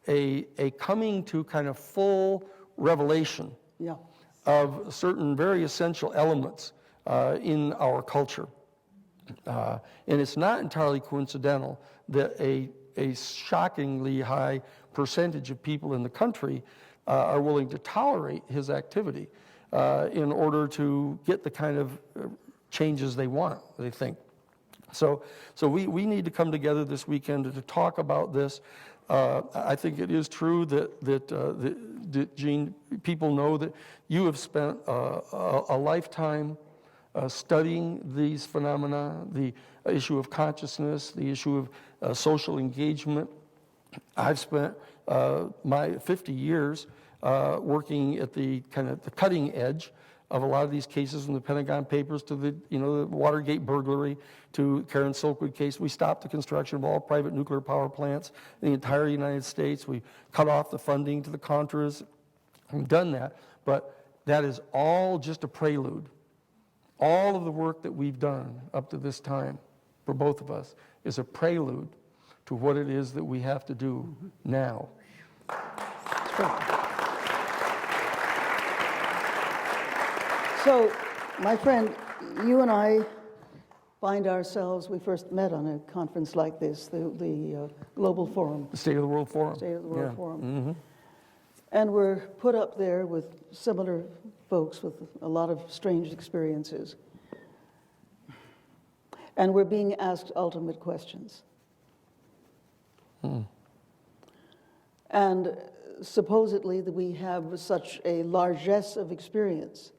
a coming to kind of full revelation of certain very essential elements in our culture. And it's not entirely coincidental that a shockingly high percentage of people in the country are willing to tolerate his activity in order to get the kind of changes they want, they think. So we need to come together this weekend to talk about this. I think it is true that Gene, people know that you have spent a lifetime studying these phenomena, the issue of consciousness, the issue of social engagement. I've spent my 50 years working at the kind of the cutting edge of a lot of these cases, from the Pentagon Papers to the Watergate burglary to Karen Silkwood case. We stopped the construction of all private nuclear power plants in the entire United States. We cut off the funding to the Contras. We've done that, but that is all just a prelude. All of the work that we've done up to this time for both of us is a prelude to what it is that we have to do now. So, my friend, you and I find ourselves, we first met on a conference like this, the Global Forum. The State of the World Forum. State of the World Forum. Mm-hmm. And we're put up there with similar folks with a lot of strange experiences. And we're being asked ultimate questions. And supposedly that we have such a largesse of experience,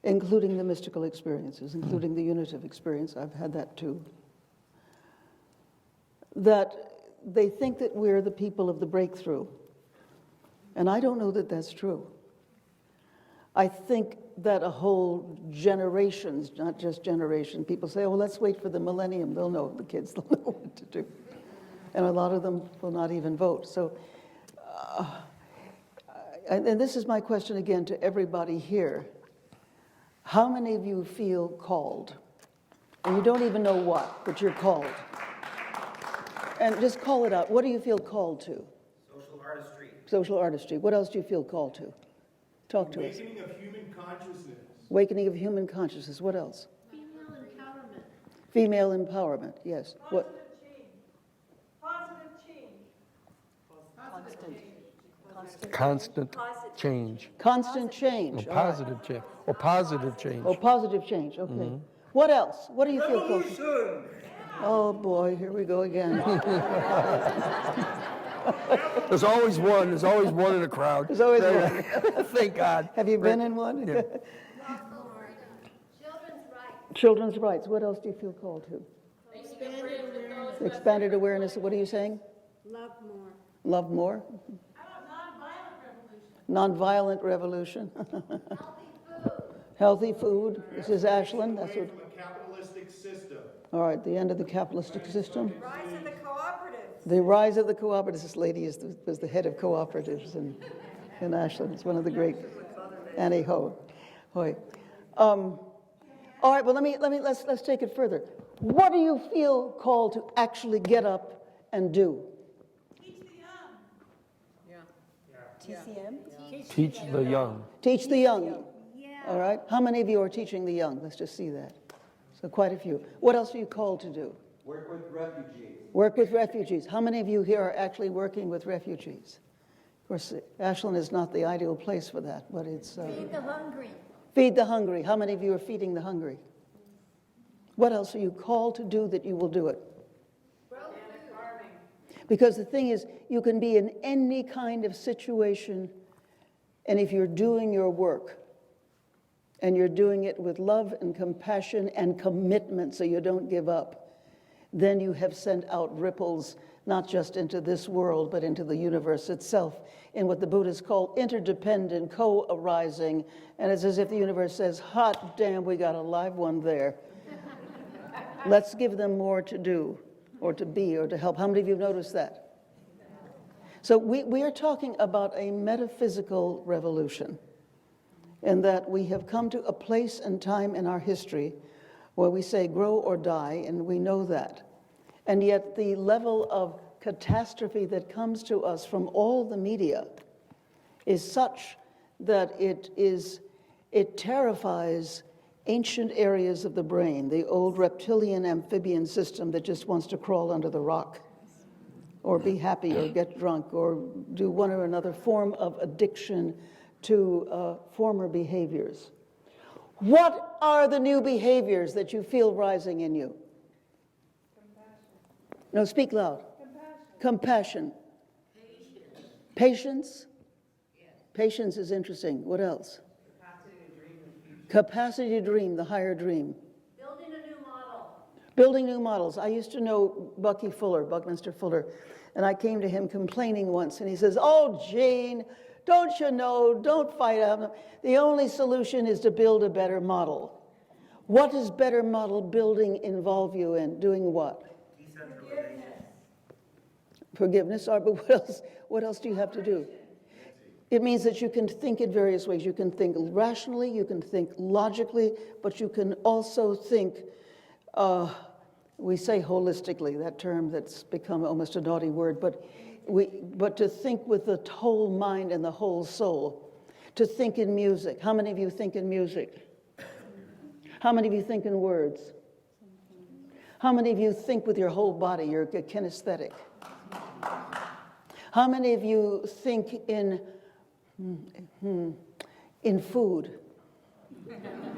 including the mystical experiences, including the unitive experience. I've had that too. That they think that we're the people of the breakthrough. And I don't know that that's true. I think that a whole generations, not just generation, people say, oh, let's wait for the millennium. They'll know, the kids, they'll know what to do. And a lot of them will not even vote. So, and this is my question again to everybody here. How many of you feel called? And you don't even know what, but you're called. And just call it out. What do you feel called to? Social artistry. Social artistry. What else do you feel called to? Talk to us. Awakening of human consciousness. Awakening of human consciousness. What else? Female empowerment. Female empowerment. Yes. What? Positive change. Constant change. Constant change. Or All right. positive change. Or positive change. Oh, positive change. Okay. What else? What do you feel called to? Oh boy, here we go again. There's always one. There's always one in a crowd. There's always one. Thank God. Have you been in one? Yeah. Children's rights. Children's rights. What else do you feel called to? Expanded awareness. What are you saying? Love more. Love more? Nonviolent revolution. Healthy food. This is Ashland. That's what. From a capitalistic system. All right. The end of the capitalistic system. Rise of the cooperatives. The rise of the cooperatives. This lady was the head of cooperatives in Ashland. It's one of the great Annie Hoy. All right. Well, let's take it further. What do you feel called to actually get up and do? Teach the young. Teach the young. All right. How many of you are teaching the young? Let's just see that. So quite a few. What else are you called to do? Work with refugees. Work with refugees. How many of you here are actually working with refugees? Of course, Ashland is not the ideal place for that, but it's... Feed the hungry. Feed the hungry. How many of you are feeding the hungry? What else are you called to do that you will do it? Because the thing is, you can be in any kind of situation, and if you're doing your work, and you're doing it with love and compassion and commitment so you don't give up, then you have sent out ripples, not just into this world, but into the universe itself, in what the Buddhists call interdependent co-arising. And it's as if the universe says, hot damn, we got a live one there. Let's give them more to do, or to be, or to help. How many of you have noticed that? So we are talking about a metaphysical revolution, in that we have come to a place and time in our history where we say grow or die, and we know that. And yet the level of catastrophe that comes to us from all the media is such that it terrifies ancient areas of the brain, the old reptilian amphibian system that just wants to crawl under the rock, or be happy, or get drunk, or do one or another form of addiction to former behaviors. What are the new behaviors that you feel rising in you? Compassion. No, speak loud. Compassion. Patience. Yes. Patience is interesting. What else? Capacity to dream, the higher dream. Building a new model. Building new models. I used to know Buckminster Fuller, and I came to him complaining once, and he says, "Oh, Jane, don't you know, don't fight out. The only solution is to build a better model." What does better model building involve you in? Doing what? Forgiveness. But what else do you have to do? It means that you can think in various ways. You can think rationally, you can think logically, but you can also think, we say holistically, that term that's become almost a naughty word, but to think with the whole mind and the whole soul. To think in music. How many of you think in music? How many of you think in words? How many of you think with your whole body? You're kinesthetic. How many of you think in food?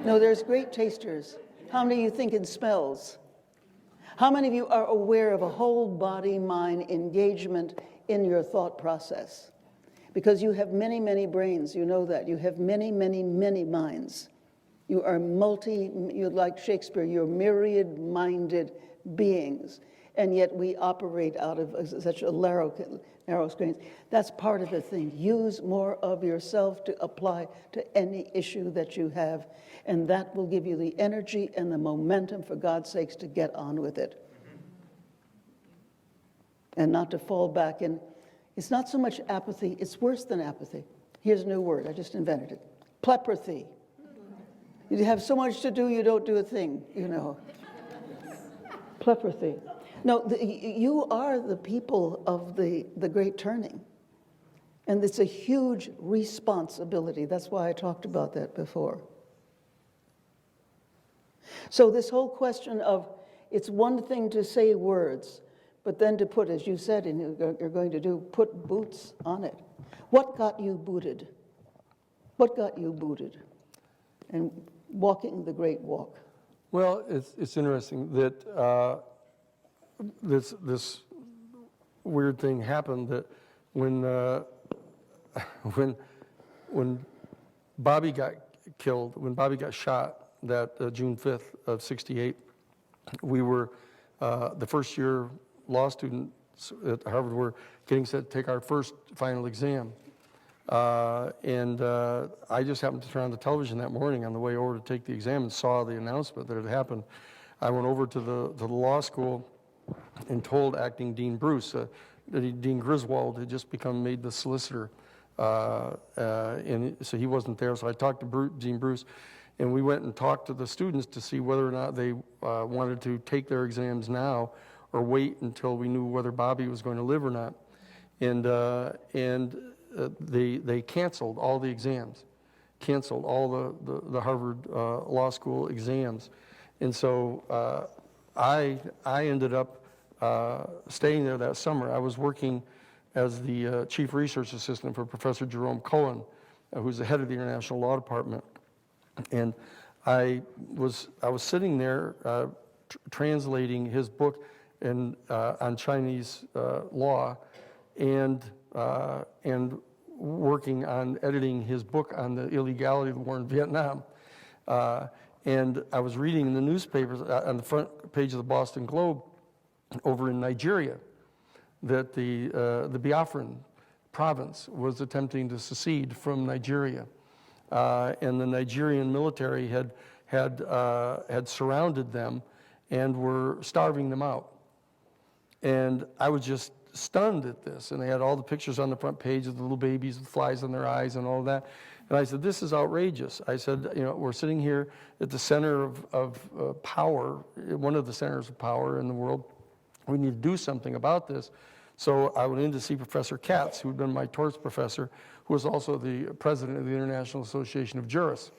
No, there's great tasters. How many of you think in smells? How many of you are aware of a whole body mind engagement in your thought process? Because you have many, many brains, you know that. You have many, many, many minds. You are you're like Shakespeare, you're myriad-minded beings. And yet we operate out of such a narrow screens. That's part of the thing. Use more of yourself to apply to any issue that you have, and that will give you the energy and the momentum, for God's sakes, to get on with it. And not to fall back in. It's not so much apathy, it's worse than apathy. Here's a new word, I just invented it. Plepathy. You have so much to do, you don't do a thing, you know. Plepathy. No, you are the people of the Great Turning. And it's a huge responsibility. That's why I talked about that before. So this whole question of, it's one thing to say words, but then to put, as you said, and you're going to do, put boots on it. What got you booted? What got you booted? And walking the great walk. Well, it's interesting that this weird thing happened, that when Bobby got killed, when Bobby got shot, that June 5th of '68, we were the first year law students at Harvard were getting set to take our first final exam. And I just happened to turn on the television that morning on the way over to take the exam and saw the announcement that had happened. I went over to the law school and told acting Dean Bruce, Dean Griswold had just made the solicitor, and so he wasn't there. So I talked to Dean Bruce, and we went and talked to the students to see whether or not they wanted to take their exams now or wait until we knew whether Bobby was going to live or not. And they canceled all the exams, canceled all the Harvard Law School exams. And so I ended up staying there that summer. I was working as the chief research assistant for Professor Jerome Cohen, who's the head of the International Law Department. And I was sitting there translating his book, on Chinese law, and working on editing his book on the illegality of the war in Vietnam. And I was reading in the newspapers on the front page of the Boston Globe over in Nigeria that the Biafran province was attempting to secede from Nigeria, and the Nigerian military had surrounded them and were starving them out. And I was just stunned at this, and they had all the pictures on the front page of the little babies with flies on their eyes and all that. And I said, this is outrageous. I said, we're sitting here at the center of power, one of the centers of power in the world. We need to do something about this. So I went in to see Professor Katz, who had been my torts professor, who was also the president of the International Association of Jurists.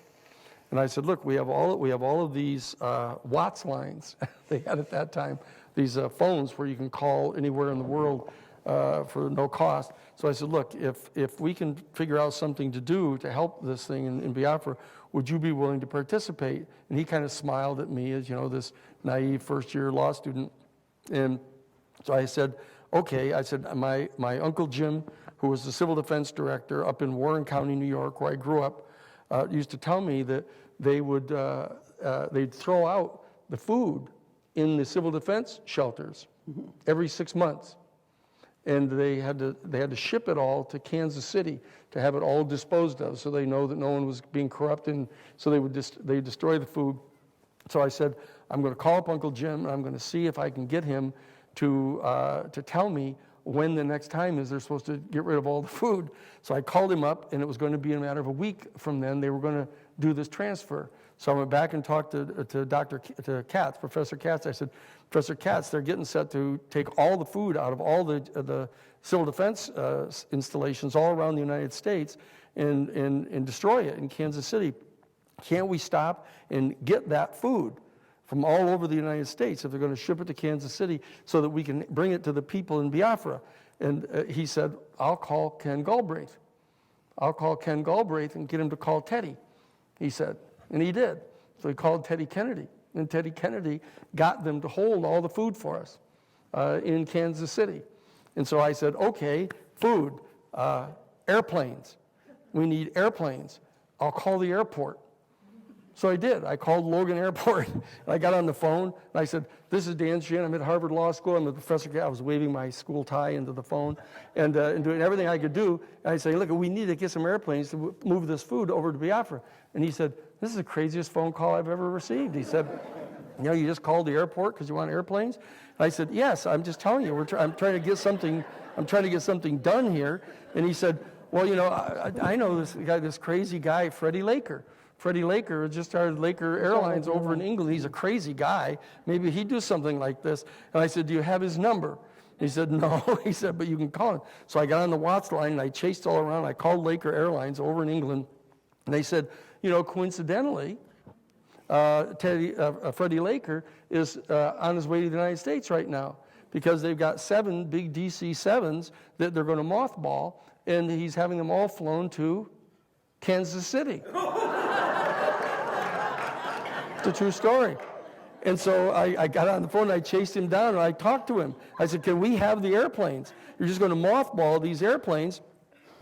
And I said, look, we have all of these Watts lines they had at that time, these phones where you can call anywhere in the world for no cost. So I said, look, if we can figure out something to do to help this thing in Biafra, would you be willing to participate? And he kind of smiled at me as, this naive first-year law student. And so I said, okay. I said, my Uncle Jim, who was the civil defense director up in Warren County, New York, where I grew up, used to tell me that they'd throw out the food in the civil defense shelters every 6 months. And they had to ship it all to Kansas City to have it all disposed of, so they know that no one was being corrupt, and so they destroy the food. So I said, I'm going to call up Uncle Jim, and I'm going to see if I can get him to tell me when the next time is they're supposed to get rid of all the food. So I called him up, and it was going to be in a matter of a week from then. They were going to do this transfer. So I went back and talked to Katz, Professor Katz. I said, Professor Katz, they're getting set to take all the food out of all the civil defense installations all around the United States and destroy it in Kansas City. Can't we stop and get that food from all over the United States if they're going to ship it to Kansas City so that we can bring it to the people in Biafra? And he said, I'll call Ken Galbraith. I'll call Ken Galbraith and get him to call Teddy, he said. And he did. So he called Teddy Kennedy. And Teddy Kennedy got them to hold all the food for us in Kansas City. And so I said, okay, food, airplanes. We need airplanes. I'll call the airport. So I did. I called Logan Airport, and I got on the phone, and I said, this is Dan Sheehan. I'm at Harvard Law School. I'm a professor. I was waving my school tie into the phone and doing everything I could do. And I say, look, we need to get some airplanes to move this food over to Biafra. And he said, this is the craziest phone call I've ever received. He said, you just called the airport because you want airplanes? And I said, yes, I'm just telling you, I'm trying to get something done here. And he said, well, I know this crazy guy, Freddie Laker. Freddie Laker just started Laker Airlines over in England. He's a crazy guy. Maybe he'd do something like this. And I said, do you have his number? He said, no. He said, but you can call him. So I got on the Watts line, and I chased all around. I called Laker Airlines over in England, and they said, coincidentally, Freddie Laker is on his way to the United States right now because they've got 7 big DC-7s that they're going to mothball, and he's having them all flown to Kansas City. It's a true story. And so I got on the phone, and I chased him down, and I talked to him. I said, can we have the airplanes? You're just going to mothball these airplanes.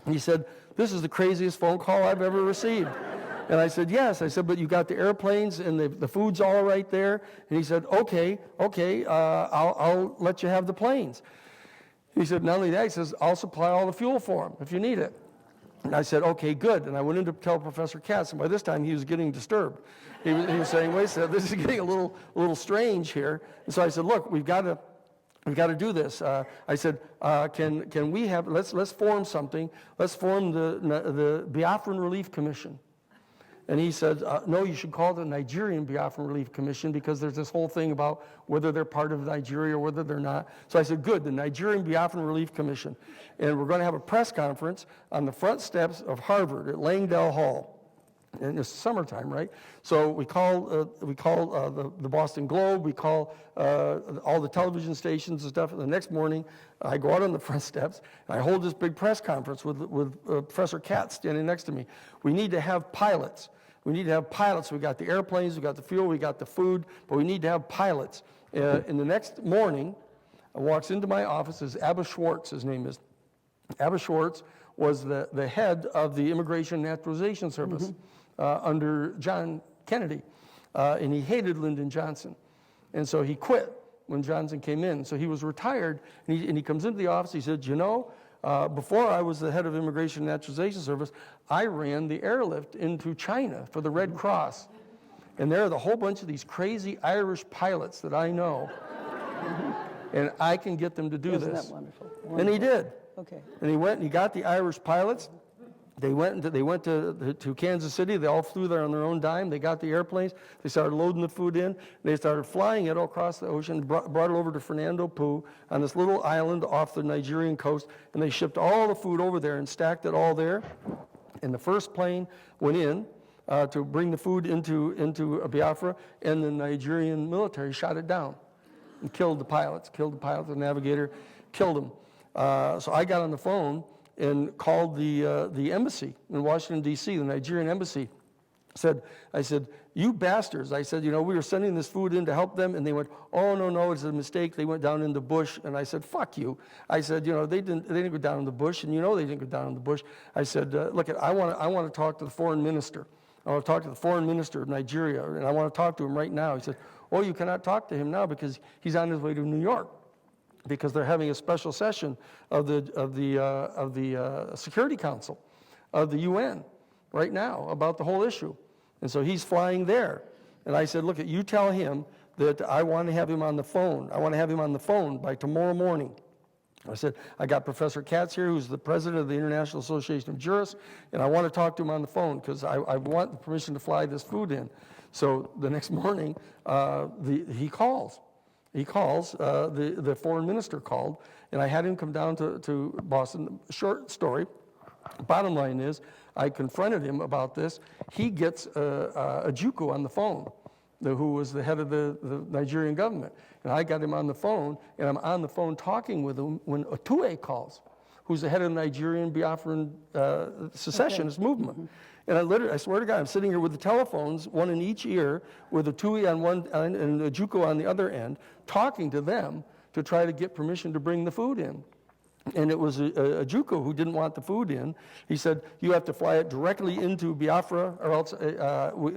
And he said, this is the craziest phone call I've ever received. And I said, yes. I said, but you got the airplanes, and the food's all right there. And he said, okay, I'll let you have the planes. He said, not only that, he says, I'll supply all the fuel for them if you need it. And I said, okay, good. And I went in to tell Professor Katz, and by this time he was getting disturbed. He was saying, wait a second, this is getting a little strange here. And so I said, look, we've got to do this. I said, can we have, let's form something. Let's form the Biafran Relief Commission. And he said, no, you should call it the Nigerian Biafran Relief Commission because there's this whole thing about whether they're part of Nigeria or whether they're not. So I said, good, the Nigerian Biafran Relief Commission. And we're going to have a press conference on the front steps of Harvard at Langdell Hall. And it's summertime, right? So we call the Boston Globe, we call all the television stations and stuff. And the next morning, I go out on the front steps, and I hold this big press conference with Professor Katz standing next to me. We need to have pilots. We need to have pilots. We got the airplanes, we got the fuel, we got the food, but we need to have pilots. And the next morning, walks into my office, is Abba Schwartz, his name is. Abba Schwartz was the head of the Immigration and Naturalization Service under John Kennedy, and he hated Lyndon Johnson. And so he quit when Johnson came in. So he was retired, and he comes into the office, he said, you know, before I was the head of Immigration and Naturalization Service, I ran the airlift into China for the Red Cross. And there are the whole bunch of these crazy Irish pilots that I know, and I can get them to do Isn't this. that wonderful? And he did. Okay. And he went and he got the Irish pilots. They went to Kansas City. They all flew there on their own dime. They got the airplanes. They started loading the food in. They started flying it all across the ocean, brought it over to Fernando Po on this little island off the Nigerian coast, and they shipped all the food over there and stacked it all there. And the first plane went in to bring the food into Biafra, and the Nigerian military shot it down and killed the pilots, the navigator, killed him. So I got on the phone and called the embassy in Washington, D.C., the Nigerian embassy. I said, you bastards. I said, you know, we were sending this food in to help them, and they went, oh, no, it's a mistake. They went down in the bush. And I said, fuck you. I said, you know, they didn't go down in the bush, and you know they didn't go down in the bush. I said, look, I want to talk to the foreign minister. I want to talk to the foreign minister of Nigeria, and I want to talk to him right now. He said, oh, you cannot talk to him now because he's on his way to New York, because they're having a special session of the Security Council of the UN right now about the whole issue. And so he's flying there. And I said, look, you tell him that I want to have him on the phone. I want to have him on the phone by tomorrow morning. I said, I got Professor Katz here, who's the president of the International Association of Jurists, and I want to talk to him on the phone because I want the permission to fly this food in. So the next morning, he calls. The foreign minister called, and I had him come down to Boston. Short story. Bottom line is, I confronted him about this. He gets a Juku on the phone, who was the head of the Nigerian government. And I got him on the phone, and I'm on the phone talking with him when Otue calls, who's the head of the Nigerian Biafran secessionist movement. And I swear to God, I'm sitting here with the telephones, one in each ear, with a Tui on one end and a Juku on the other end, talking to them to try to get permission to bring the food in. And it was a Juku who didn't want the food in. He said, you have to fly it directly into Biafra, or else,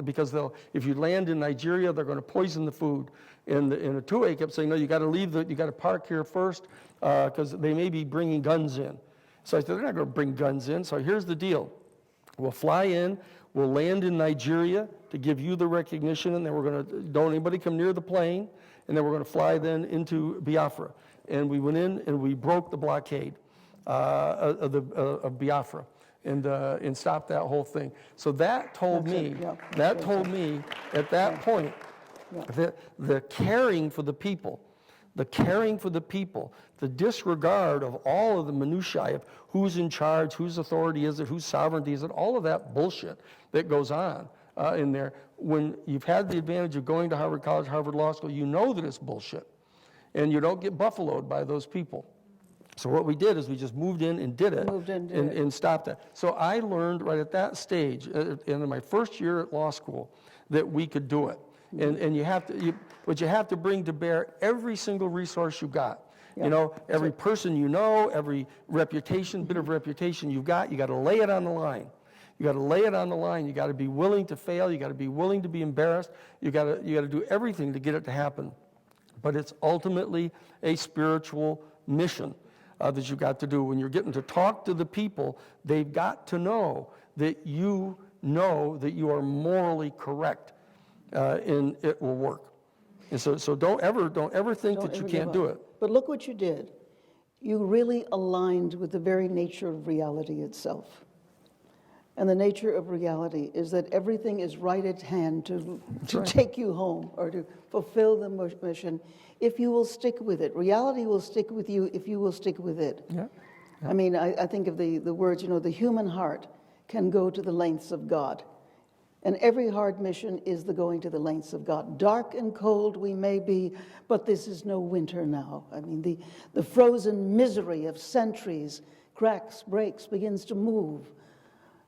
because if you land in Nigeria, they're going to poison the food. And a Tui kept saying, no, you got to park here first, because they may be bringing guns in. So I said, they're not going to bring guns in. So here's the deal. We'll fly in, we'll land in Nigeria to give you the recognition, and then we're going to, don't anybody come near the plane, and then we're going to fly then into Biafra. And we went in and we broke the blockade of Biafra and stopped that whole thing. So that told me at that point that the caring for the people, the disregard of all of the minutiae of who's in charge, whose authority is it, whose sovereignty is it, all of that bullshit that goes on in there. When you've had the advantage of going to Harvard College, Harvard Law School, you know that it's bullshit. And you don't get buffaloed by those people. So what we did is we just moved in and did it and stopped that. So I learned right at that stage, in my first year at law school, that we could do it. And you have to bring to bear every single resource you got. Yeah. You know, every person you know, every bit of reputation you've got, you got to lay it on the line. You got to lay it on the line. You got to be willing to fail. You got to be willing to be embarrassed. You got to do everything to get it to happen. But it's ultimately a spiritual mission that you've got to do. When you're getting to talk to the people, they've got to know that you are morally correct, and it will work. And so don't ever think that you can't do it. But look what you did. You really aligned with the very nature of reality itself. And the nature of reality is that everything is right at hand to take you home or to fulfill the mission if you will stick with it. Reality will stick with you if you will stick with it. Yeah. I mean, I think of the words, the human heart can go to the lengths of God. And every hard mission is the going to the lengths of God. Dark and cold we may be, but this is no winter now. I mean, the frozen misery of centuries cracks, breaks, begins to move.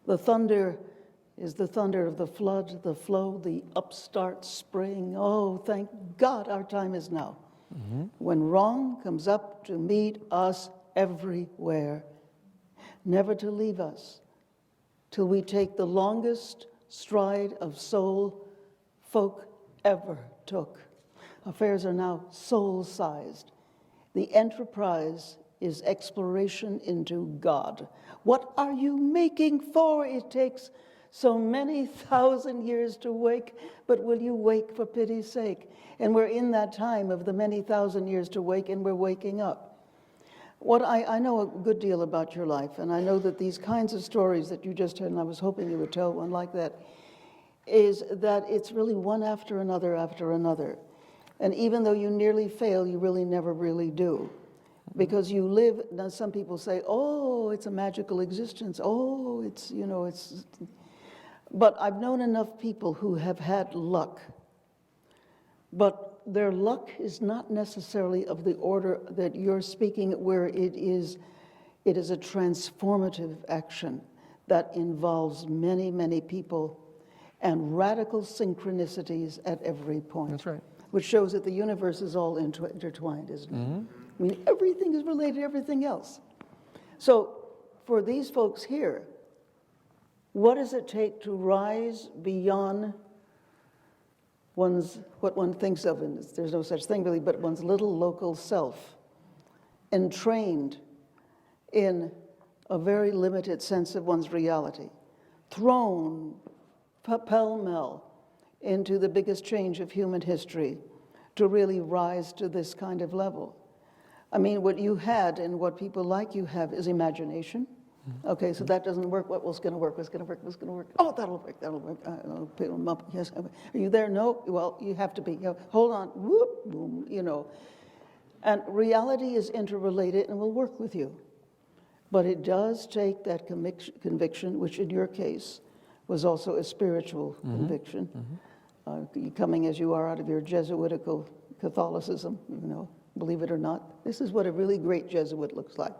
The thunder is the thunder of the flood, the flow, the upstart spring. Oh, thank God our time is now. when wrong comes up to meet us everywhere, never to leave us till we take the longest stride of soul folk ever took. Affairs are now soul-sized. The enterprise is exploration into God. What are you making for? It takes so many thousand years to wake, but will you wake for pity's sake? And we're in that time of the many thousand years to wake, and we're waking up. What I know a good deal about your life, and I know that these kinds of stories that you just heard, and I was hoping you would tell one like that, is that it's really one after another after another. And even though you nearly fail, you really never really do. Because you live, now some people say, oh, it's a magical existence. Oh, it's, you know, it's... But I've known enough people who have had luck. But their luck is not necessarily of the order that you're speaking, where it is a transformative action that involves many, many people and radical synchronicities at every point. That's right. Which shows that the universe is all intertwined, isn't it? I mean, everything is related to everything else. So for these folks here, what does it take to rise beyond what one thinks of, and there's no such thing really, but one's little local self, entrained in a very limited sense of one's reality, thrown pell-mell into the biggest change of human history to really rise to this kind of level? I mean, what you had and what people like you have is imagination. Okay, so that doesn't work. What was going to work? What's going to work? What's going to work? Oh, that'll work. That'll work. Pick them up. Yes. Are you there? No. Well, you have to be. You know, hold on. Whoop. Boom. You know. And reality is interrelated and will work with you. But it does take that conviction, which in your case was also a spiritual conviction, coming as you are out of your Jesuitical Catholicism, you know, believe it or not. This is what a really great Jesuit looks like.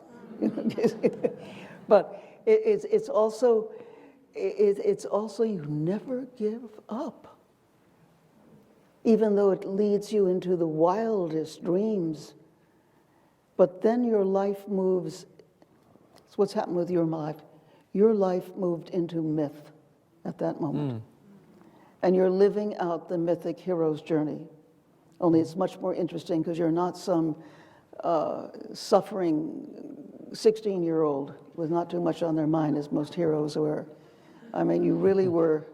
But it's also you never give up, even though it leads you into the wildest dreams. But then your life moves. It's what's happened with your life. Your life moved into myth at that moment, and you're living out the mythic hero's journey. Only it's much more interesting because you're not some suffering 16-year-old with not too much on their mind, as most heroes were. I mean, you really were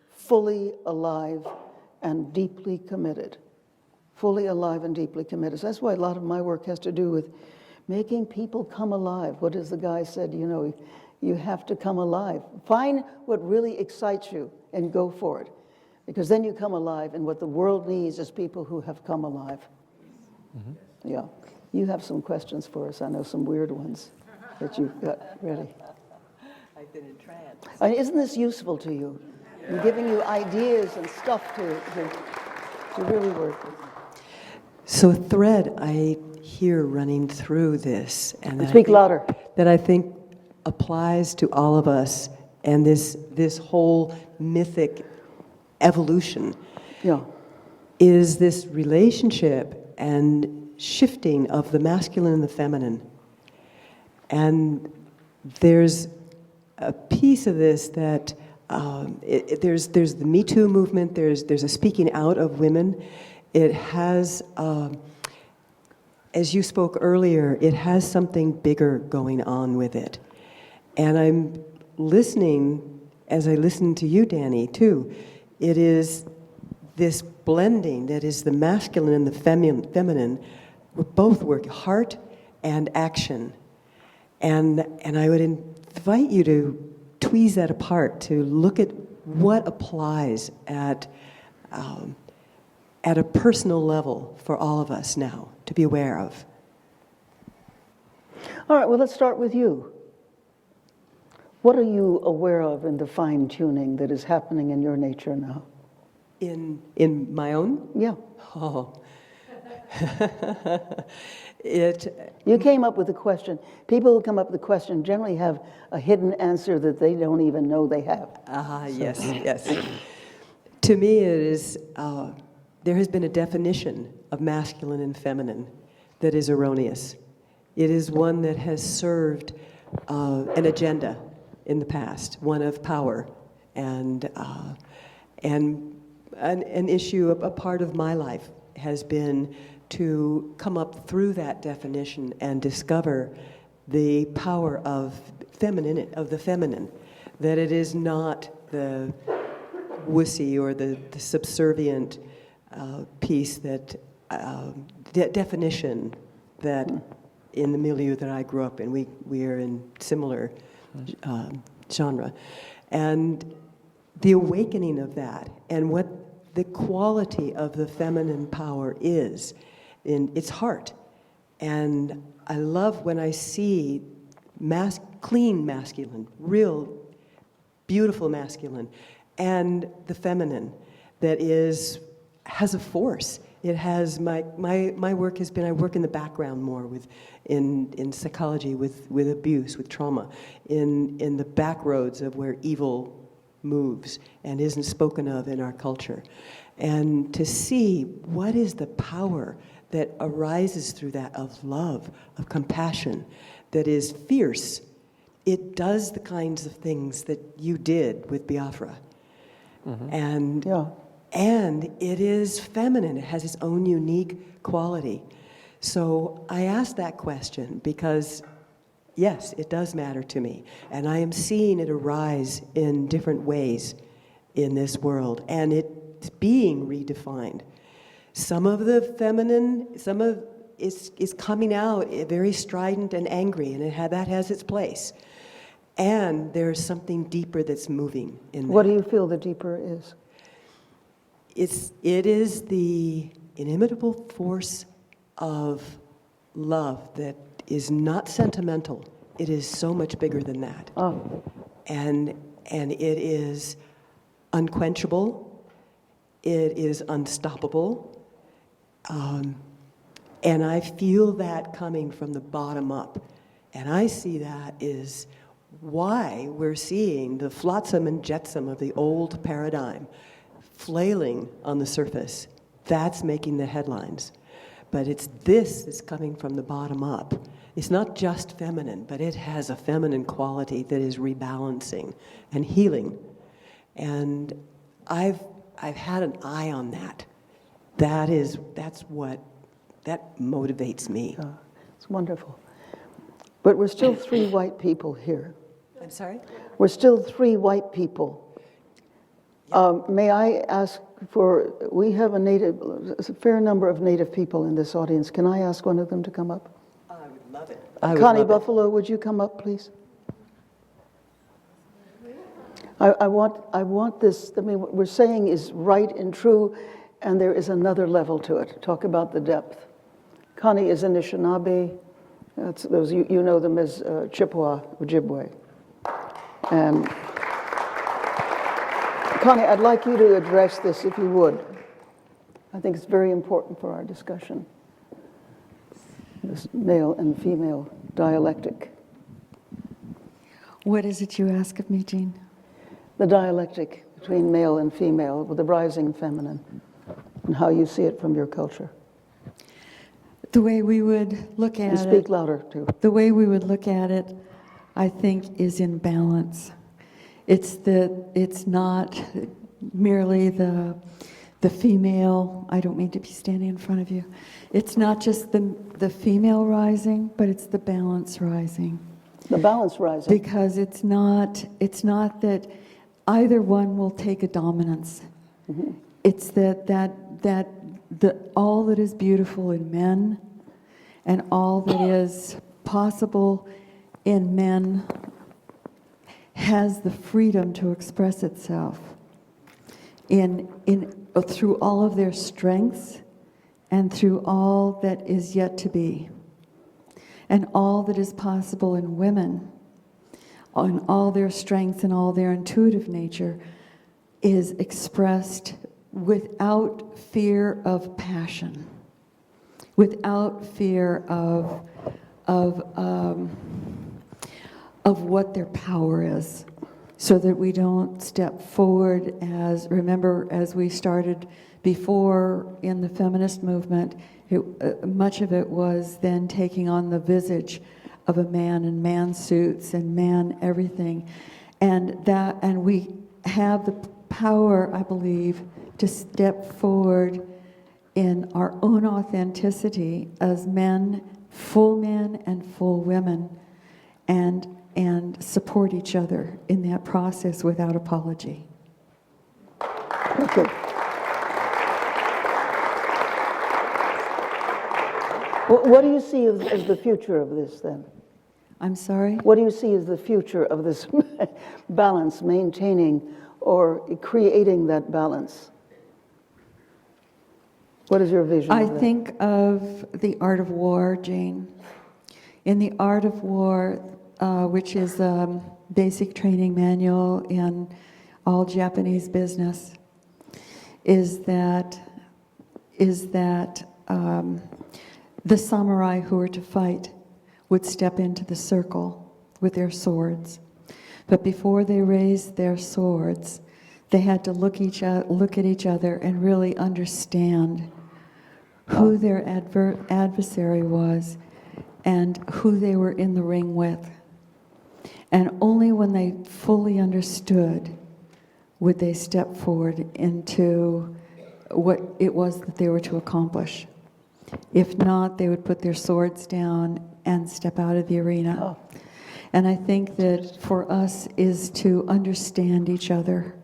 fully alive and deeply committed. Fully alive and deeply committed. So that's why a lot of my work has to do with making people come alive. What is the guy said, you know, you have to come alive. Find what really excites you and go for it. Because then you come alive, and what the world needs is people who have come alive. Yeah. You have some questions for us. I know some weird ones that you've got ready. I've been entranced. Isn't this useful to you? I'm giving you ideas and stuff to really work with. So a thread I hear running through this, and that Speak louder. that I think applies to all of us, and this whole mythic evolution, Yeah. is this relationship and shifting of the masculine and the feminine. And there's a piece of this that there's the Me Too movement. There's a speaking out of women. It has, as you spoke earlier, it has something bigger going on with it. And I'm listening, as I listen to you, Danny, too. It is this blending that is the masculine and the feminine. We both work heart and action. And I would invite you to tweeze that apart, to look at what applies at a personal level for all of us now to be aware of. All right, well, let's start with you. What are you aware of in the fine-tuning that is happening in your nature now? In my own? Yeah. Oh. You came up with a question. People who come up with a question generally have a hidden answer that they don't even know they have. Yes. To me, it is there has been a definition of masculine and feminine that is erroneous. It is one that has served an agenda in the past, one of power, and an issue, a part of my life has been to come up through that definition and discover the power of the feminine, that it is not the wussy or the subservient piece that definition that in the milieu that I grew up in, we are in similar genre, and the awakening of that and what the quality of the feminine power is in its heart. And I love when I see clean masculine, real beautiful masculine, and the feminine that has a force. It has my work has been, I work in the background more in psychology with abuse, with trauma, in the back roads of where evil moves and isn't spoken of in our culture. And to see what is the power that arises through that of love, of compassion, that is fierce. It does the kinds of things that you did with Biafra. Yeah. And it is feminine. It has its own unique quality. So I asked that question because, yes, it does matter to me. And I am seeing it arise in different ways in this world. And it's being redefined. Some of the feminine, is coming out very strident and angry, and that has its place. And there's something deeper that's moving in that. What do you feel the deeper is? It is the inimitable force of love that is not sentimental. It is so much bigger than that. Oh. And it is unquenchable. It is unstoppable. And I feel that coming from the bottom up. And I see that is why we're seeing the flotsam and jetsam of the old paradigm flailing on the surface. That's making the headlines. But it's this that's coming from the bottom up. It's not just feminine, but it has a feminine quality that is rebalancing and healing. And I've had an eye on that. That motivates me. Yeah, it's wonderful. But we're still three white people here. I'm sorry? We're still three white people. May I ask we have a fair number of Native people in this audience. Can I ask one of them to come up? I would love it. Connie Buffalo, would you come up, please? I want this, what we're saying is right and true, and there is another level to it. Talk about the depth. Connie is Anishinaabe. That's those you know them as Chippewa, Ojibwe. And Connie, I'd like you to address this if you would. I think it's very important for our discussion. This male and female dialectic. What is it you ask of me, Jean? The dialectic between male and female, with the rising feminine, and how you see it from your culture. The way we would look at And speak louder, too. The way we would look at it, I think, is in balance. It's not merely the female. I don't mean to be standing in front of you. It's not just the female rising, but it's the balance rising. The balance rising. Because it's not that either one will take a dominance. Mm-hmm. It's that all that is beautiful in men and all that is possible in men has the freedom to express itself through all of their strengths and through all that is yet to be. And all that is possible in women, on all their strengths and all their intuitive nature, is expressed without fear of passion, without fear of what their power is, so that we don't step forward as we started Before, in the feminist movement, much of it was then taking on the visage of a man in man suits and man everything. And we have the power, I believe, to step forward in our own authenticity as men and full women, and support each other in that process without apology. Thank you. What do you see as the future of this, then? I'm sorry? What do you see as the future of this balance, maintaining or creating that balance? What is your vision I of that? think of the art of war, Jane. In the art of war, which is a basic training manual in all Japanese business, is that the samurai who were to fight would step into the circle with their swords. But before they raised their swords, they had to look at each other and really understand who their adversary was and who they were in the ring with. And only when they fully understood would they step forward into what it was that they were to accomplish. If not, they would put their swords down and step out of the arena. Oh. And I think that for us is to understand each other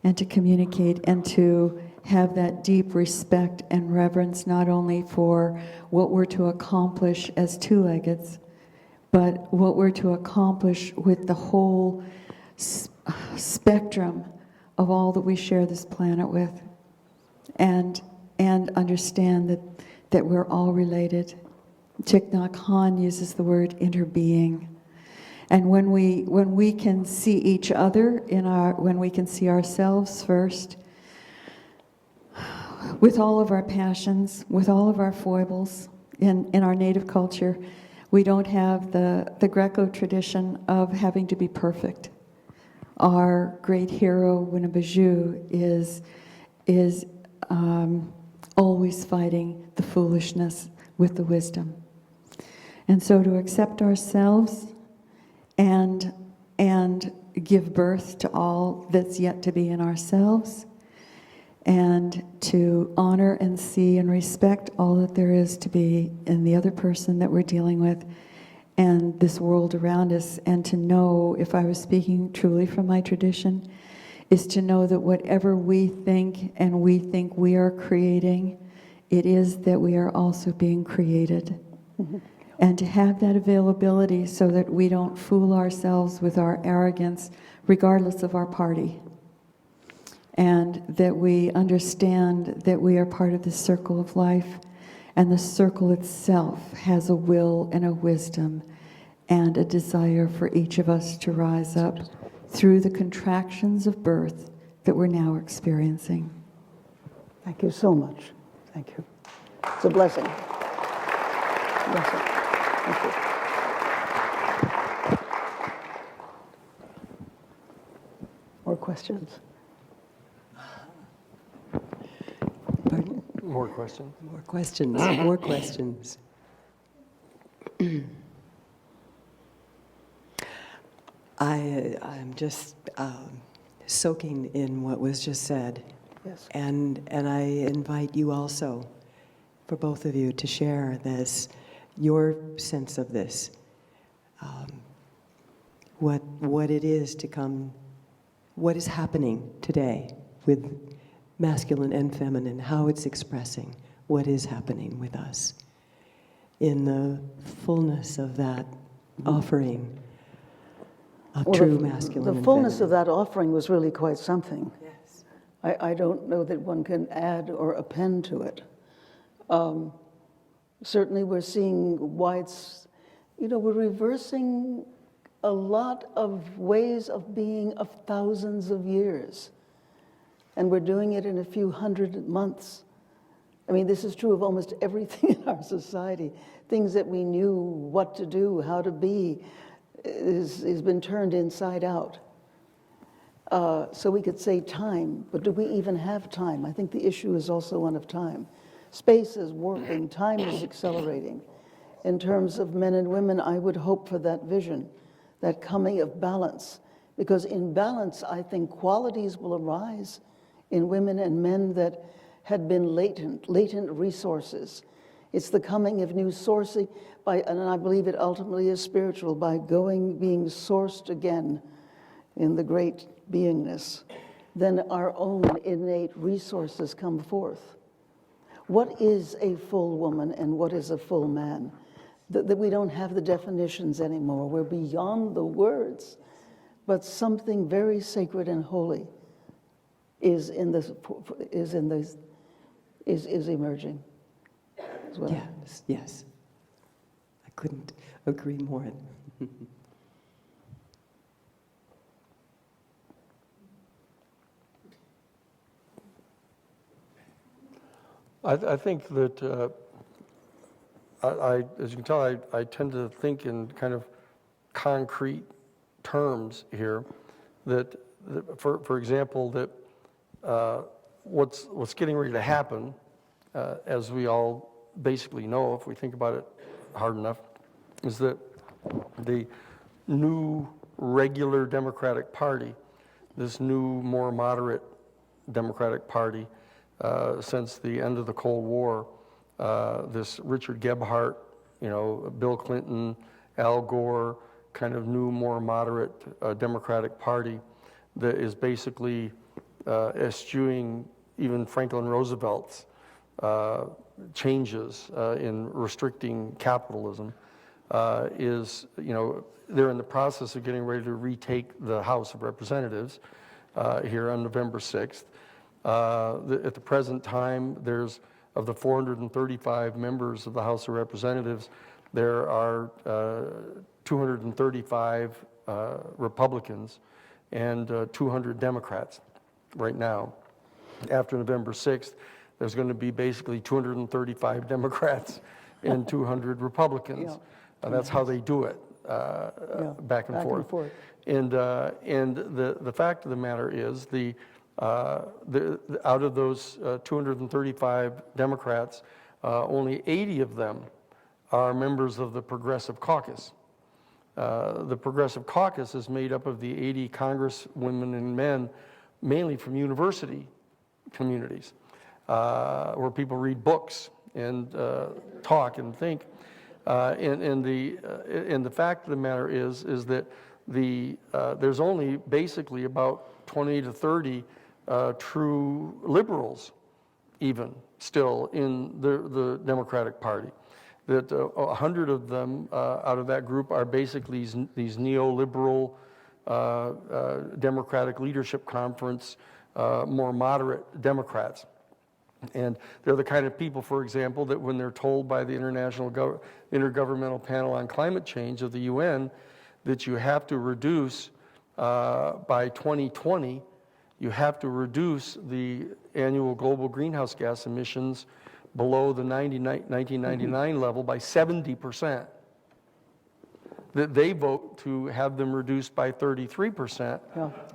and to communicate and to have that deep respect and reverence, not only for what we're to accomplish as two-leggeds, but what we're to accomplish with the whole spectrum of all that we share this planet with, and understand that we're all related. Thich Nhat Hanh uses the word interbeing. And when we can see each other when we can see ourselves first, with all of our passions, with all of our foibles, in our native culture, we don't have the Greco tradition of having to be perfect. Our great hero, Winnebago, is always fighting the foolishness with the wisdom. And so to accept ourselves and give birth to all that's yet to be in ourselves, and to honor and see and respect all that there is to be in the other person that we're dealing with and this world around us, and to know, if I was speaking truly from my tradition, is to know that whatever we think and we think we are creating, it is that we are also being created. Mm-hmm. And to have that availability so that we don't fool ourselves with our arrogance, regardless of our party. And that we understand that we are part of the circle of life, and the circle itself has a will and a wisdom and a desire for each of us to rise up through the contractions of birth that we're now experiencing. Thank you so much. Thank you. It's a blessing. Blessing. Thank you. More questions? Pardon? More questions? More questions. More questions. I'm just soaking in what was just said. Yes. And I invite you also, for both of you, to share this, your sense of this, what it is to come, what is happening today with masculine and feminine, how it's expressing what is happening with us in the fullness of that offering of true masculine and The fullness of feminine. that offering was really quite something. Yes. I don't know that one can add or append to it. Certainly we're seeing we're reversing a lot of ways of being of thousands of years. And we're doing it in a few hundred months. I mean, this is true of almost everything in our society. Things that we knew what to do, how to be, has been turned inside out. So we could say time, but do we even have time? I think the issue is also one of time. Space is warping, time is accelerating. In terms of men and women, I would hope for that vision, that coming of balance. Because in balance, I think qualities will arise in women and men that had been latent resources. It's the coming of new sourcing, and I believe it ultimately is spiritual, by being sourced again in the great beingness. Then our own innate resources come forth. What is a full woman and what is a full man? That we don't have the definitions anymore. We're beyond the words, but something very sacred and holy is emerging as well. Yes, yes. I couldn't agree more. I think that, as you can tell, I tend to think in kind of concrete terms here. That for example, that what's getting ready to happen, as we all basically know, if we think about it hard enough, is that the new regular Democratic Party, this new, more moderate Democratic Party, since the end of the Cold War, this Richard Gebhardt, Bill Clinton, Al Gore, kind of new, more moderate Democratic Party that is basically eschewing even Franklin Roosevelt's changes in restricting capitalism, is, they're in the process of getting ready to retake the House of Representatives here on November 6th. At the present time, there's, of the 435 members of the House of Representatives, there are 235 Republicans and 200 Democrats right now. After November 6th, there's going to be basically 235 Democrats and 200 Republicans. That's how they do it, back and forth. And the fact of the matter is, out of those 235 Democrats, only 80 of them are members of the Progressive Caucus. The Progressive Caucus is made up of the 80 congresswomen and men, mainly from university communities, where people read books and talk and think. And the fact of the matter is that there's only basically about 20 to 30 true liberals, even still in the Democratic Party. That 100 of them out of that group are basically these neoliberal Democratic Leadership Conference, more moderate Democrats. And they're the kind of people, for example, that when they're told by the Intergovernmental Panel on Climate Change of the UN that you have to reduce by 2020, you have to reduce the annual global greenhouse gas emissions below the 1999 level by 70%. That they vote to have them reduced by 33%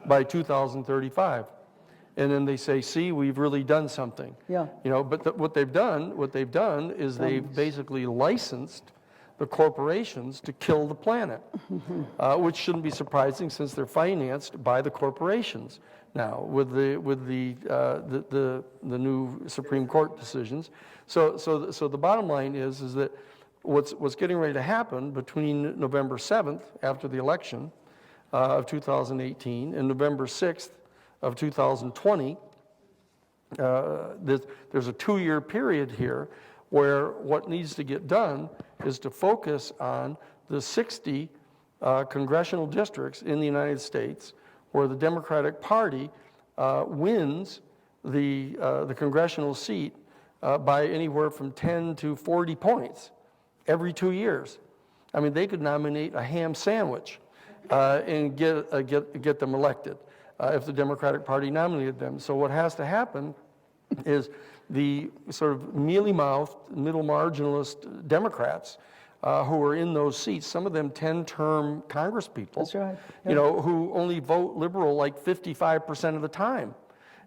by 2035. And then they say, see, we've really done something. But what they've done is they've basically licensed the corporations to kill the planet, which shouldn't be surprising since they're financed by the corporations now with the new Supreme Court decisions. So the bottom line is that what's getting ready to happen between November 7th, after the election of 2018, and November 6th of 2020, there's a 2-year period here where what needs to get done is to focus on the 60 congressional districts in the United States where the Democratic Party wins the congressional seat by anywhere from 10 to 40 points every 2 years. I mean, they could nominate a ham sandwich and get them elected if the Democratic Party nominated them. So what has to happen is the sort of mealy-mouthed, middle marginalist Democrats who are in those seats, some of them 10-term Congress people, That's right. you know, who only vote liberal like 55% of the time.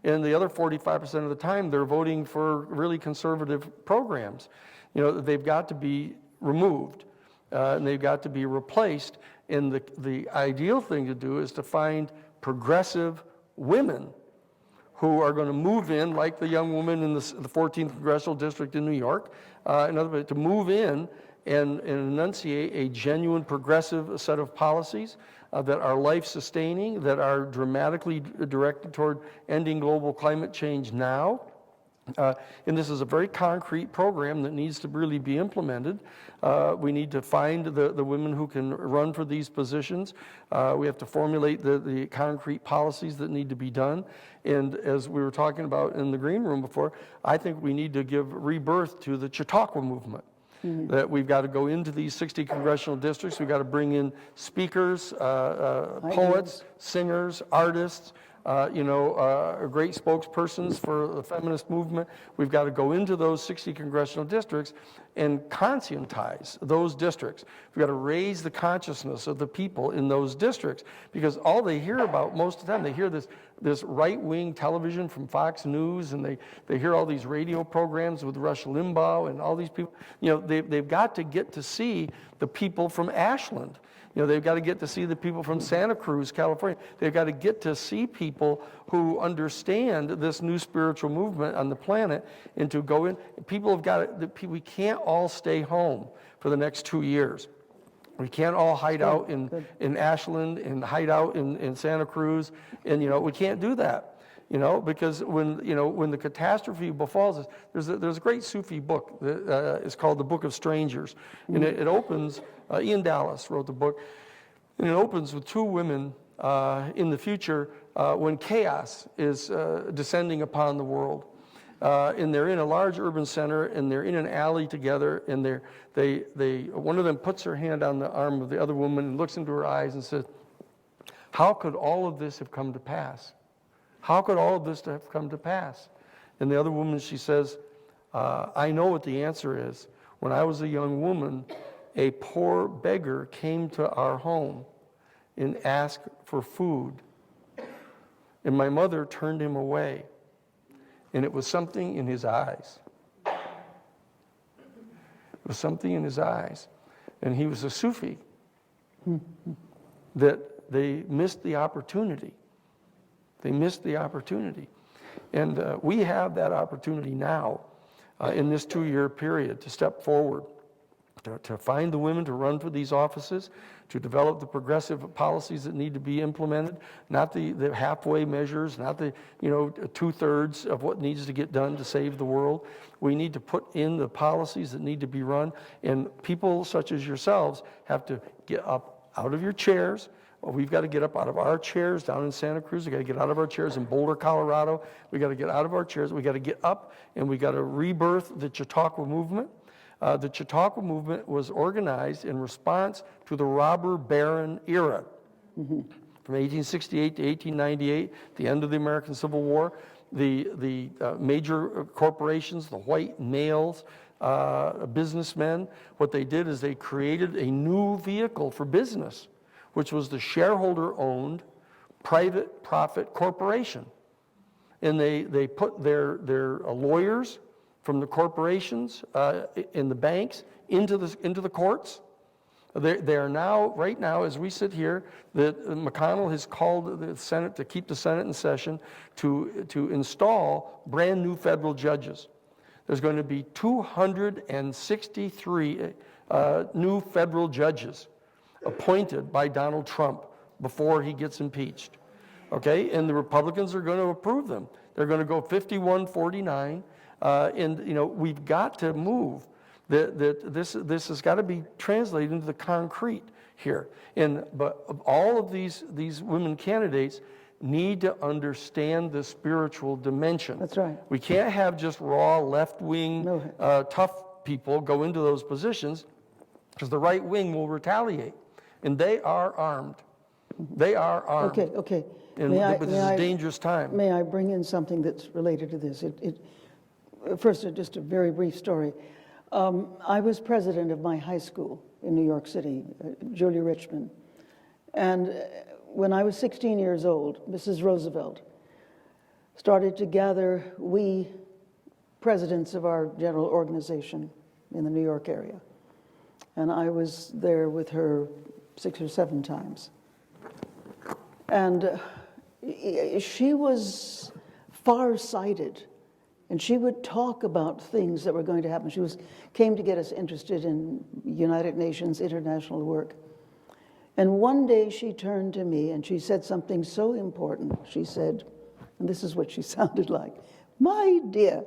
And the other 45% of the time, they're voting for really conservative programs. You know, they've got to be removed, and they've got to be replaced. And the ideal thing to do is to find progressive women who are going to move in, like the young woman in the 14th Congressional District in New York, in other words, to move in and enunciate a genuine progressive set of policies that are life-sustaining, that are dramatically directed toward ending global climate change now. And this is a very concrete program that needs to really be implemented. We need to find the women who can run for these positions. We have to formulate the concrete policies that need to be done. And as we were talking about in the green room before, I think we need to give rebirth to the Chautauqua movement. That we've got to go into these 60 congressional districts. We've got to bring in speakers, poets, singers, artists, great spokespersons for the feminist movement. We've got to go into those 60 congressional districts and conscientize those districts. We've got to raise the consciousness of the people in those districts, because all they hear about most of the time, they hear this right-wing television from Fox News, and they hear all these radio programs with Rush Limbaugh and all these people. You know, they've got to get to see the people from Ashland. You know, they've got to get to see the people from Santa Cruz, California. They've got to get to see people who understand this new spiritual movement on the planet, and to go in. People have got to, we can't all stay home for the next 2 years. We can't all hide out in Ashland and hide out in Santa Cruz, and we can't do that. Because when the catastrophe befalls us, there's a great Sufi book that is called The Book of Strangers, and it opens. Ian Dallas wrote the book, and it opens with two women in the future when chaos is descending upon the world, and they're in a large urban center, and they're in an alley together, and one of them puts her hand on the arm of the other woman and looks into her eyes and says, "How could all of this have come to pass? How could all of this have come to pass?" And the other woman, she says, "I know what the answer is. When I was a young woman, a poor beggar came to our home and asked for food. And my mother turned him away. And it was something in his eyes. It was something in his eyes." And he was a Sufi. That they missed the opportunity. They missed the opportunity. And we have that opportunity now in this 2-year period to step forward, to find the women to run for these offices, to develop the progressive policies that need to be implemented, not the halfway measures, not the 2/3 of what needs to get done to save the world. We need to put in the policies that need to be run, and people such as yourselves have to get up out of your chairs. We've got to get up out of our chairs down in Santa Cruz. We've got to get out of our chairs in Boulder, Colorado. We've got to get out of our chairs. We've got to get up, and we've got to rebirth the Chautauqua movement. The Chautauqua movement was organized in response to the robber baron era, from 1868 to 1898, the end of the American Civil War. The major corporations, the white males, businessmen, what they did is they created a new vehicle for business, which was the shareholder-owned private profit corporation. And they put their lawyers from the corporations in the banks into the courts. They are now, right now, as we sit here, that McConnell has called the Senate to keep the Senate in session to install brand new federal judges. There's going to be 263 new federal judges appointed by Donald Trump before he gets impeached. Okay, and the Republicans are going to approve them. They're going to go 51-49. And we've got to move. This has got to be translated into the concrete here. But all of these women candidates need to understand the spiritual dimension. That's right. We can't have just raw left-wing tough people go into those positions, because the right wing will retaliate, and they are armed. They are armed. Okay. And this is a dangerous time. May I bring in something that's related to this? First, just a very brief story. I was president of my high school in New York City, Julia Richmond. And when I was 16 years old, Mrs. Roosevelt started to gather we presidents of our general organization in the New York area. And I was there with her 6 or 7 times. And she was far-sighted, and she would talk about things that were going to happen. She came to get us interested in United Nations international work. And one day she turned to me and she said something so important. She said, and this is what she sounded like, "My dear,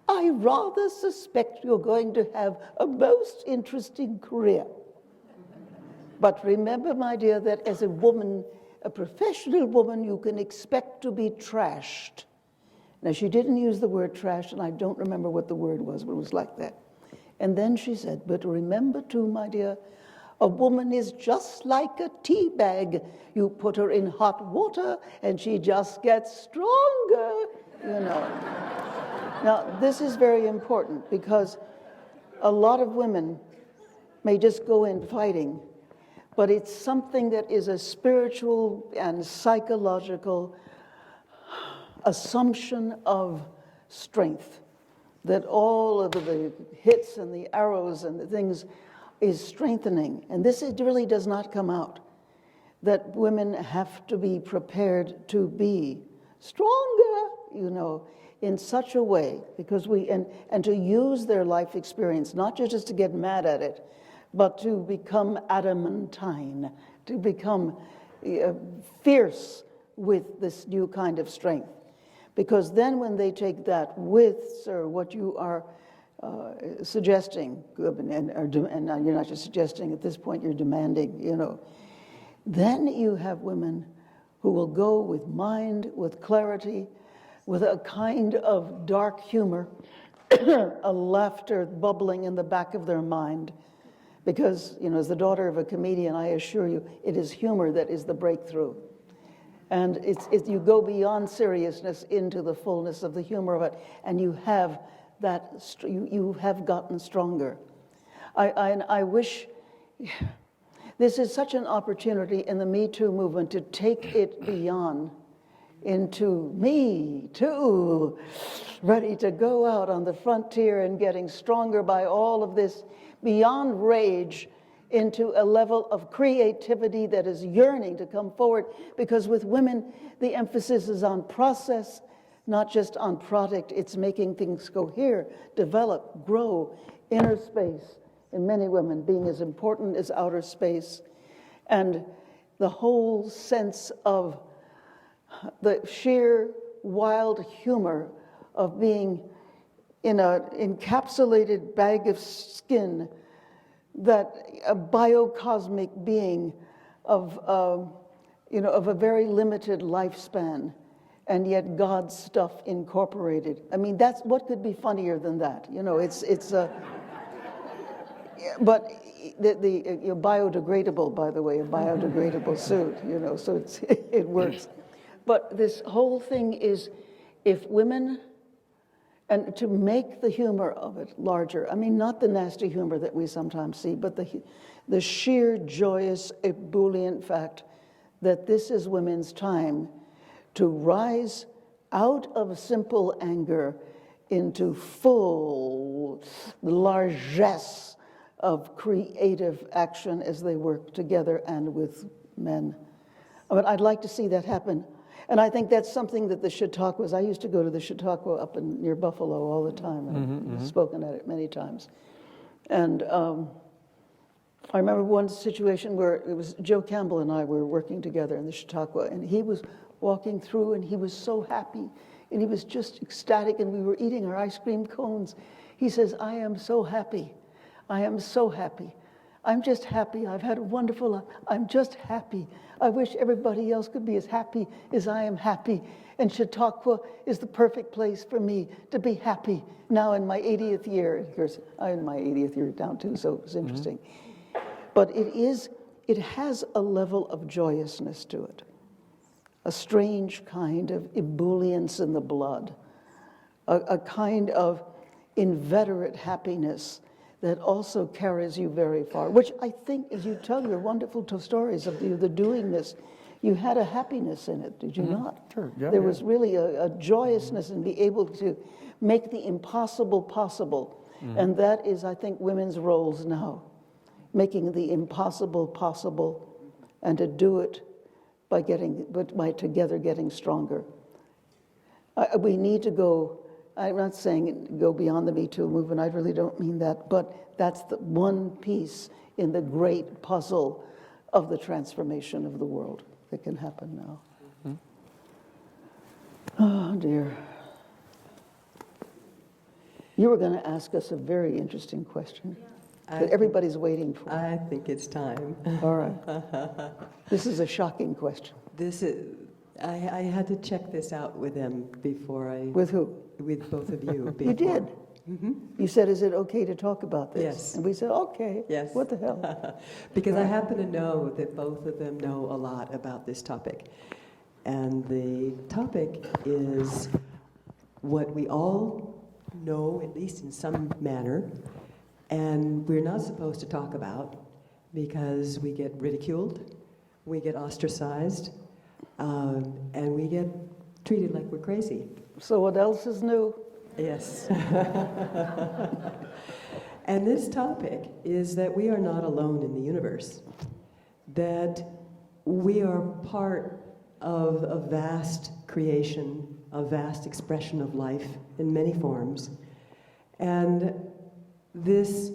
I rather suspect you're going to have a most interesting career. But remember, my dear, that as a woman, a professional woman, you can expect to be trashed." Now, she didn't use the word trash, and I don't remember what the word was, but it was like that. And then she said, "But remember too, my dear, a woman is just like a tea bag. You put her in hot water, and she just gets stronger, you know." Now, this is very important because a lot of women may just go in fighting, but it's something that is a spiritual and psychological assumption of strength, that all of the hits and the arrows and the things is strengthening. And this really does not come out, that women have to be prepared to be stronger, you know, in such a way, because and to use their life experience, not just to get mad at it, but to become adamantine, to become fierce with this new kind of strength. Because then when they take that with, sir, what you are suggesting, and you're not just suggesting, at this point you're demanding, you know, then you have women who will go with mind, with clarity, with a kind of dark humor, a laughter bubbling in the back of their mind. Because, you know, as the daughter of a comedian, I assure you, it is humor that is the breakthrough. And it's you go beyond seriousness into the fullness of the humor of it, and you have that, you have gotten stronger. I wish, this is such an opportunity in the Me Too movement to take it beyond into me too, ready to go out on the frontier and getting stronger by all of this, beyond rage into a level of creativity that is yearning to come forward, because with women the emphasis is on process, not just on product. It's making things cohere, develop, grow, inner space in many women being as important as outer space, and the whole sense of the sheer wild humor of being in an encapsulated bag of skin, that a biocosmic being of a very limited lifespan, and yet God's stuff incorporated. I mean, that's what could be funnier than that? You know, it's but the biodegradable, by the way, a biodegradable suit. You know, so it works. But this whole thing is, if women, and to make the humor of it larger, I mean, not the nasty humor that we sometimes see, but the sheer joyous, ebullient fact that this is women's time to rise out of simple anger into full largesse of creative action as they work together and with men. I mean, I'd like to see that happen. And I think that's something that the Chautauquas, I used to go to the Chautauqua up near Buffalo all the time, and I've spoken at it many times. And I remember one situation where it was Joe Campbell and I were working together in the Chautauqua, and he was walking through and he was so happy, and he was just ecstatic, and we were eating our ice cream cones. He says, "I am so happy. I am so happy. I'm just happy. I've had a wonderful life. I'm just happy. I wish everybody else could be as happy as I am happy. And Chautauqua is the perfect place for me to be happy now in my 80th year." Of course, I'm in my 80th year down too, so it's interesting. But it has a level of joyousness to it, a strange kind of ebullience in the blood, a kind of inveterate happiness that also carries you very far, which I think, as you tell your wonderful stories of the doingness, you had a happiness in it, did you not? Sure, yeah, There yeah. was really a joyousness in being able to make the impossible possible. And that is, I think, women's roles now, making the impossible possible, and to do it by together getting stronger. We need to go, I'm not saying go beyond the Me Too movement, I really don't mean that, but that's the one piece in the great puzzle of the transformation of the world that can happen now. Oh dear. You were going to ask us a very interesting question that everybody's waiting for. I think it's time. All right. This is a shocking question. This is, I had to check this out with them before I... With who? With both of you. You did? You said, is it okay to talk about this? Yes. And we said, okay. Yes. What the hell? Because I happen to know that both of them know a lot about this topic. And the topic is what we all know, at least in some manner, and we're not supposed to talk about because we get ridiculed, we get ostracized, and we get treated like we're crazy. So what else is new? Yes. And this topic is that we are not alone in the universe, that we are part of a vast creation, a vast expression of life in many forms. And this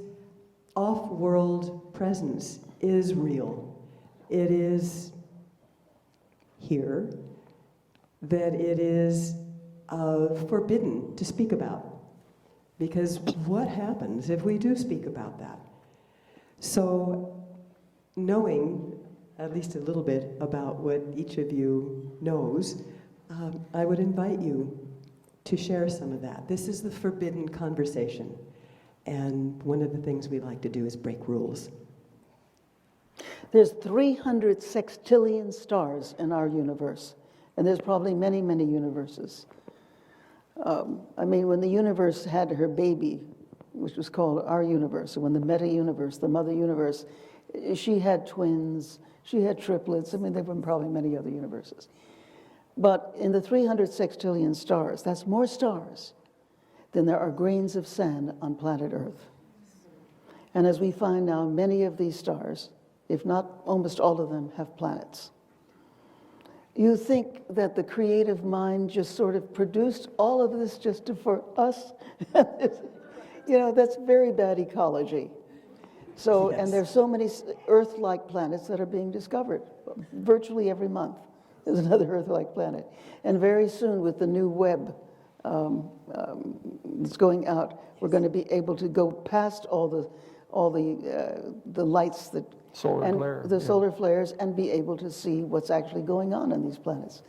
off-world presence is real. It is here, that it is forbidden to speak about. Because what happens if we do speak about that? So, knowing at least a little bit about what each of you knows, I would invite you to share some of that. This is the forbidden conversation. And one of the things we like to do is break rules. There's 300 sextillion stars in our universe, and there's probably many, many universes. I mean, when the universe had her baby, which was called our universe, when the meta-universe, the mother universe, she had twins, she had triplets. I mean, there were probably many other universes. But in the 300 sextillion stars, that's more stars than there are grains of sand on planet Earth. And as we find now, many of these stars, if not almost all of them, have planets. You think that the creative mind just sort of produced all of this just for us? You know, that's very bad ecology. So, Yes. and there's so many Earth-like planets that are being discovered. Virtually every month there's another Earth-like planet. And very soon with the new web that's going out, we're going to be able to go past all the lights that Solar and glare, the yeah. solar flares, and be able to see what's actually going on these planets.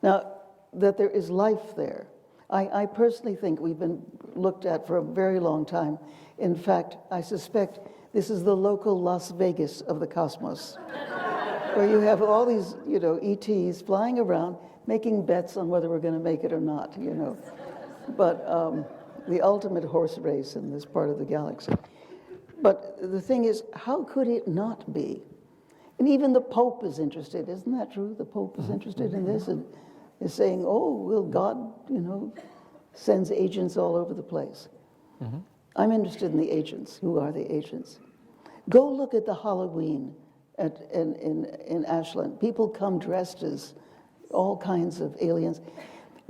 Now, that there is life there, I personally think we've been looked at for a very long time. In fact, I suspect this is the local Las Vegas of the cosmos, where you have all these, you know, ETs flying around, making bets on whether we're going to make it or not, you know. But the ultimate horse race in this part of the galaxy. But the thing is, how could it not be? And even the Pope is interested, isn't that true? The Pope is interested in this and is saying, oh, well, God, you know, sends agents all over the place. I'm interested in the agents. Who are the agents? Go look at the Halloween in Ashland. People come dressed as all kinds of aliens.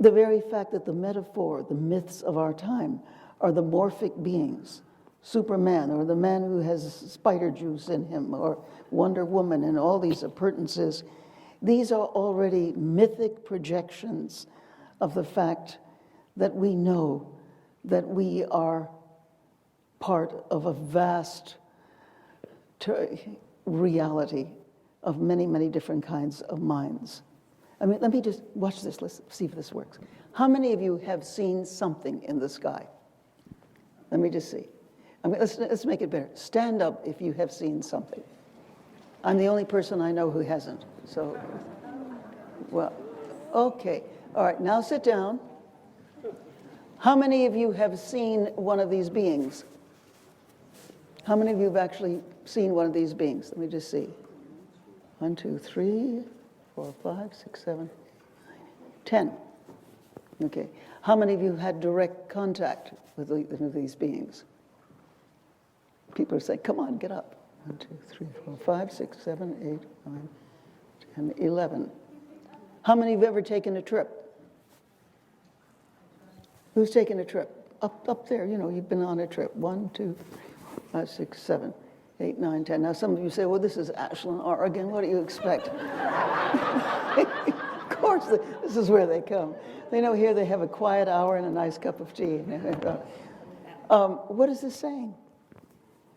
The very fact that the metaphor, the myths of our time, are the morphic beings. Superman, or the man who has spider juice in him, or Wonder Woman, and all these appurtenances. These are already mythic projections of the fact that we know that we are part of a vast reality of many, many different kinds of minds. I mean, let me just watch this. Let's see if this works. How many of you have seen something in the sky? Let me just see. I mean, let's make it better. Stand up if you have seen something. I'm the only person I know who hasn't. So, well, okay. All right, now sit down. How many of you have seen one of these beings? How many of you have actually seen one of these beings? Let me just see. 1, 2, 3, 4, 5, 6, 7, 10. Okay. How many of you had direct contact with these beings? People are saying, come on, get up. 1, 2, 3, 4, 5, 6, 7, 8, 9, 10, 11. How many have ever taken a trip? Who's taken a trip? Up there, you know, you've been on a trip. 1, 2, 3, 4, 5, 6, 7, 8, 9, 10. Now some of you say, well, this is Ashland, Oregon. What do you expect? Of course, this is where they come. They know here they have a quiet hour and a nice cup of tea. What is this saying?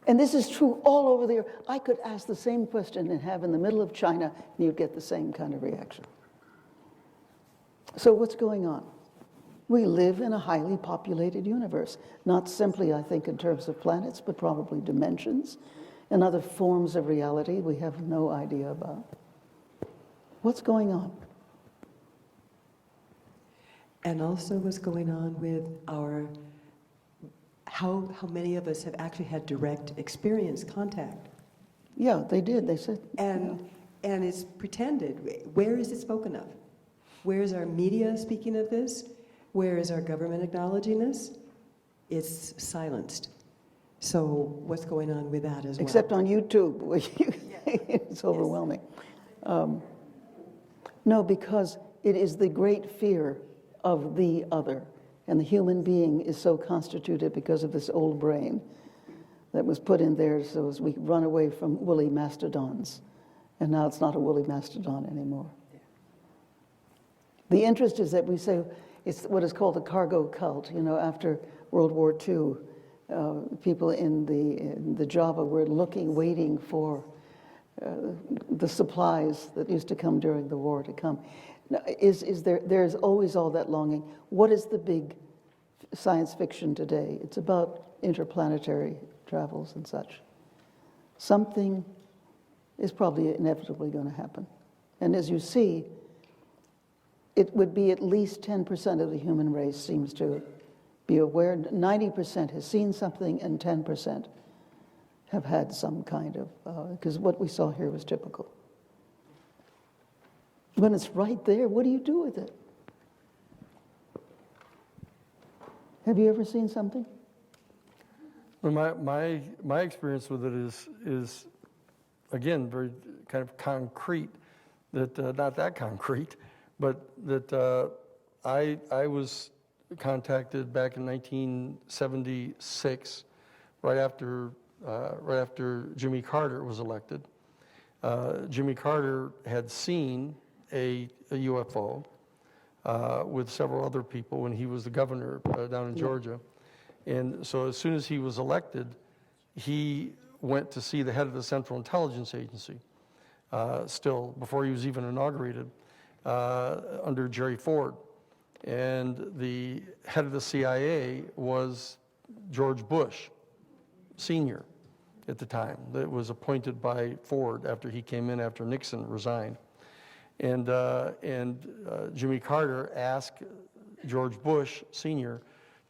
And this is true all over the earth. I could ask the same question and have in the middle of China, and you'd get the same kind of reaction. So what's going on? We live in a highly populated universe, not simply, I think, in terms of planets, but probably dimensions and other forms of reality we have no idea about. What's going on? And also what's going on with how many of us have actually had direct experience contact. Yeah, they did. They said. And it's pretended. Where is it spoken of? Where is our media speaking of this? Where is our government acknowledging this? It's silenced. So what's going on with that as well? Except on YouTube, where it's overwhelming. No, because it is the great fear of the other. And the human being is so constituted because of this old brain that was put in there so as we run away from woolly mastodons. And now it's not a woolly mastodon anymore. The interest is that we say it's what is called the cargo cult. You know, after World War II, people in the Java were waiting for the supplies that used to come during the war to come. Now, there's always all that longing. What is the big science fiction today? It's about interplanetary travels and such. Something is probably inevitably going to happen. And as you see, it would be at least 10% of the human race seems to be aware. 90% has seen something, and 10% have had some kind of, because what we saw here was typical. When it's right there, what do you do with it? Have you ever seen something? Well, my experience with it is again very kind of concrete. That not that concrete, but that I was contacted back in 1976, right after Jimmy Carter was elected. Jimmy Carter had seen a UFO with several other people when he was the governor down in Georgia. And so as soon as he was elected, he went to see the head of the Central Intelligence Agency, still before he was even inaugurated, under Jerry Ford. And the head of the CIA was George Bush, Sr. at the time, that was appointed by Ford after he came in after Nixon resigned. And Jimmy Carter asked George Bush Sr.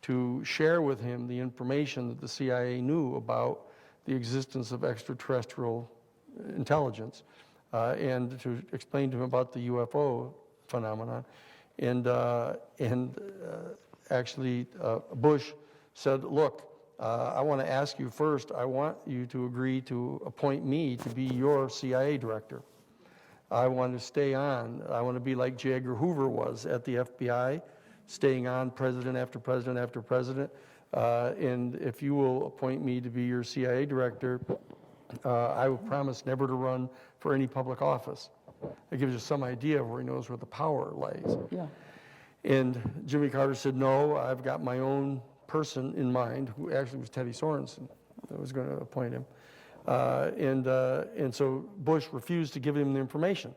to share with him the information that the CIA knew about the existence of extraterrestrial intelligence, and to explain to him about the UFO phenomenon. Actually, Bush said, look, I want to ask you first, I want you to agree to appoint me to be your CIA director. I want to stay on. I want to be like J. Edgar Hoover was at the FBI, staying on president after president after president. And if you will appoint me to be your CIA director, I will promise never to run for any public office. It gives you some idea of where he knows where the power lies. Yeah. And Jimmy Carter said, no, I've got my own person in mind, who actually was Teddy Sorensen that was going to appoint him. And so Bush refused to give him the information.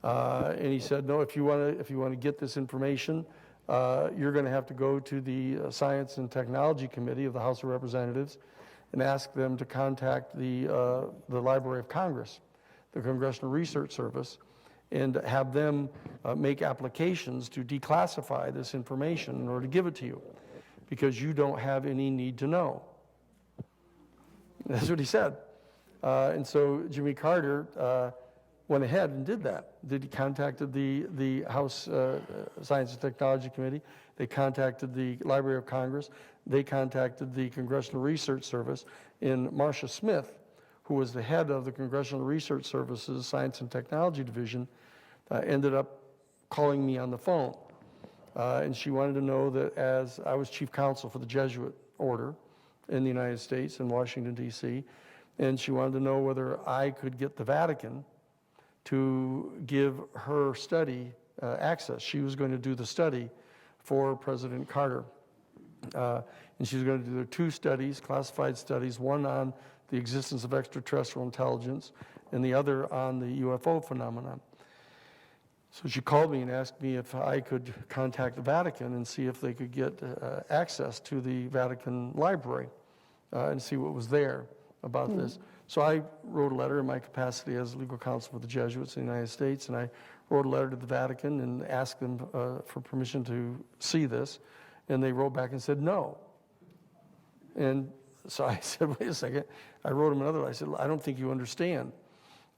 And he said, no, if you want to get this information, you're going to have to go to the Science and Technology Committee of the House of Representatives and ask them to contact the Library of Congress, the Congressional Research Service, and have them make applications to declassify this information in order to give it to you, because you don't have any need to know. That's what he said. And so Jimmy Carter went ahead and did that. He contacted the House Science and Technology Committee. They contacted the Library of Congress. They contacted the Congressional Research Service. And Marcia Smith, who was the head of the Congressional Research Service's Science and Technology Division, ended up calling me on the phone. And she wanted to know that as I was chief counsel for the Jesuit order in the United States in Washington, D.C., and she wanted to know whether I could get the Vatican to give her study access. She was going to do the study for President Carter. And she was going to do 2 studies, classified studies, one on the existence of extraterrestrial intelligence and the other on the UFO phenomenon. So she called me and asked me if I could contact the Vatican and see if they could get access to the Vatican library and see what was there about this. So I wrote a letter in my capacity as legal counsel for the Jesuits in the United States, and I wrote a letter to the Vatican and asked them for permission to see this, and they wrote back and said no. And so I said, wait a second. I wrote them another letter. I said, I don't think you understand.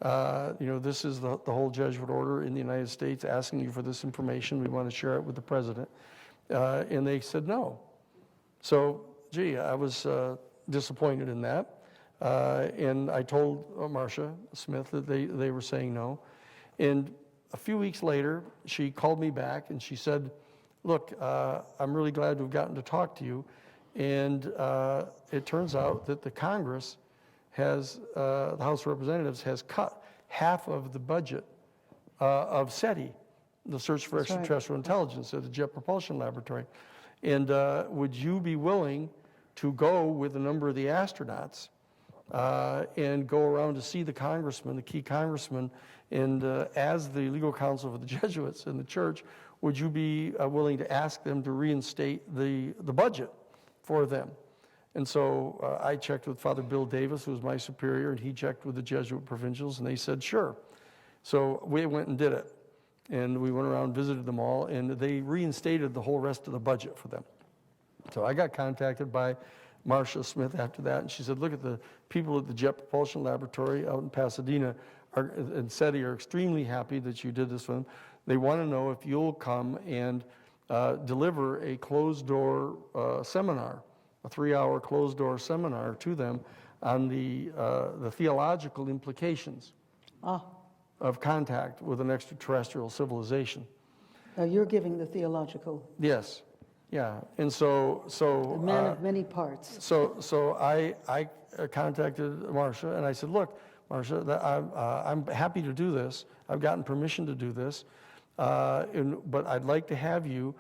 This is the whole Jesuit order in the United States asking you for this information. We want to share it with the president. And they said no. So, I was disappointed in that. And I told Marcia Smith that they were saying no. And a few weeks later, she called me back and she said, look, I'm really glad to have gotten to talk to you. And it turns out that the Congress has, the House of Representatives has cut half of the budget of SETI, the Search for Extraterrestrial Intelligence at the Jet Propulsion Laboratory. And would you be willing to go with a number of the astronauts and go around to see the congressman, the key congressman, and as the legal counsel for the Jesuits in the church, would you be willing to ask them to reinstate the budget for them? And so I checked with Father Bill Davis, who was my superior, and he checked with the Jesuit provincials, and they said, sure. So we went and did it. And we went around, visited them all, and they reinstated the whole rest of the budget for them. So I got contacted by Marcia Smith after that, and she said, look, at the people at the Jet Propulsion Laboratory out in Pasadena and SETI are extremely happy that you did this for them. They want to know if you'll come and deliver a closed-door seminar, a 3-hour closed-door seminar to them on the theological implications of contact with an extraterrestrial civilization. Now you're giving the theological. Yes, yeah, and so The man of many parts. So I contacted Marcia and I said, look, Marcia, I'm happy to do this. I've gotten permission to do this, but I'd like to have you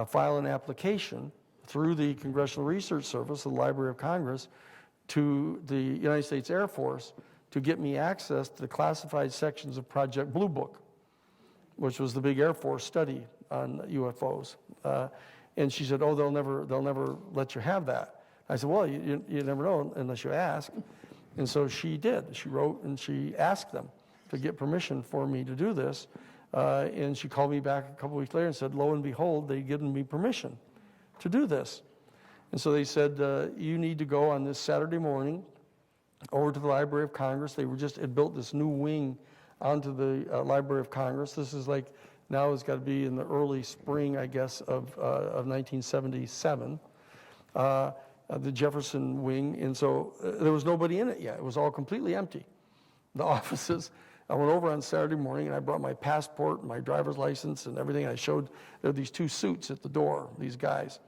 file an application through the Congressional Research Service, the Library of Congress, to the United States Air Force to get me access to the classified sections of Project Blue Book, which was the big Air Force study on UFOs. And she said, oh, they'll never let you have that. I said, well, you never know unless you ask. And so she did. She wrote and she asked them to get permission for me to do this. And she called me back a couple weeks later and said, lo and behold, they'd given me permission to do this. And so they said, you need to go on this Saturday morning over to the Library of Congress. They had built this new wing onto the Library of Congress. This is like, now it's got to be in the early spring, I guess, of 1977, the Jefferson wing. And so there was nobody in it yet. It was all completely empty. The offices, I went over on Saturday morning and I brought my passport and my driver's license and everything. I showed, there were these 2 suits at the door, these guys.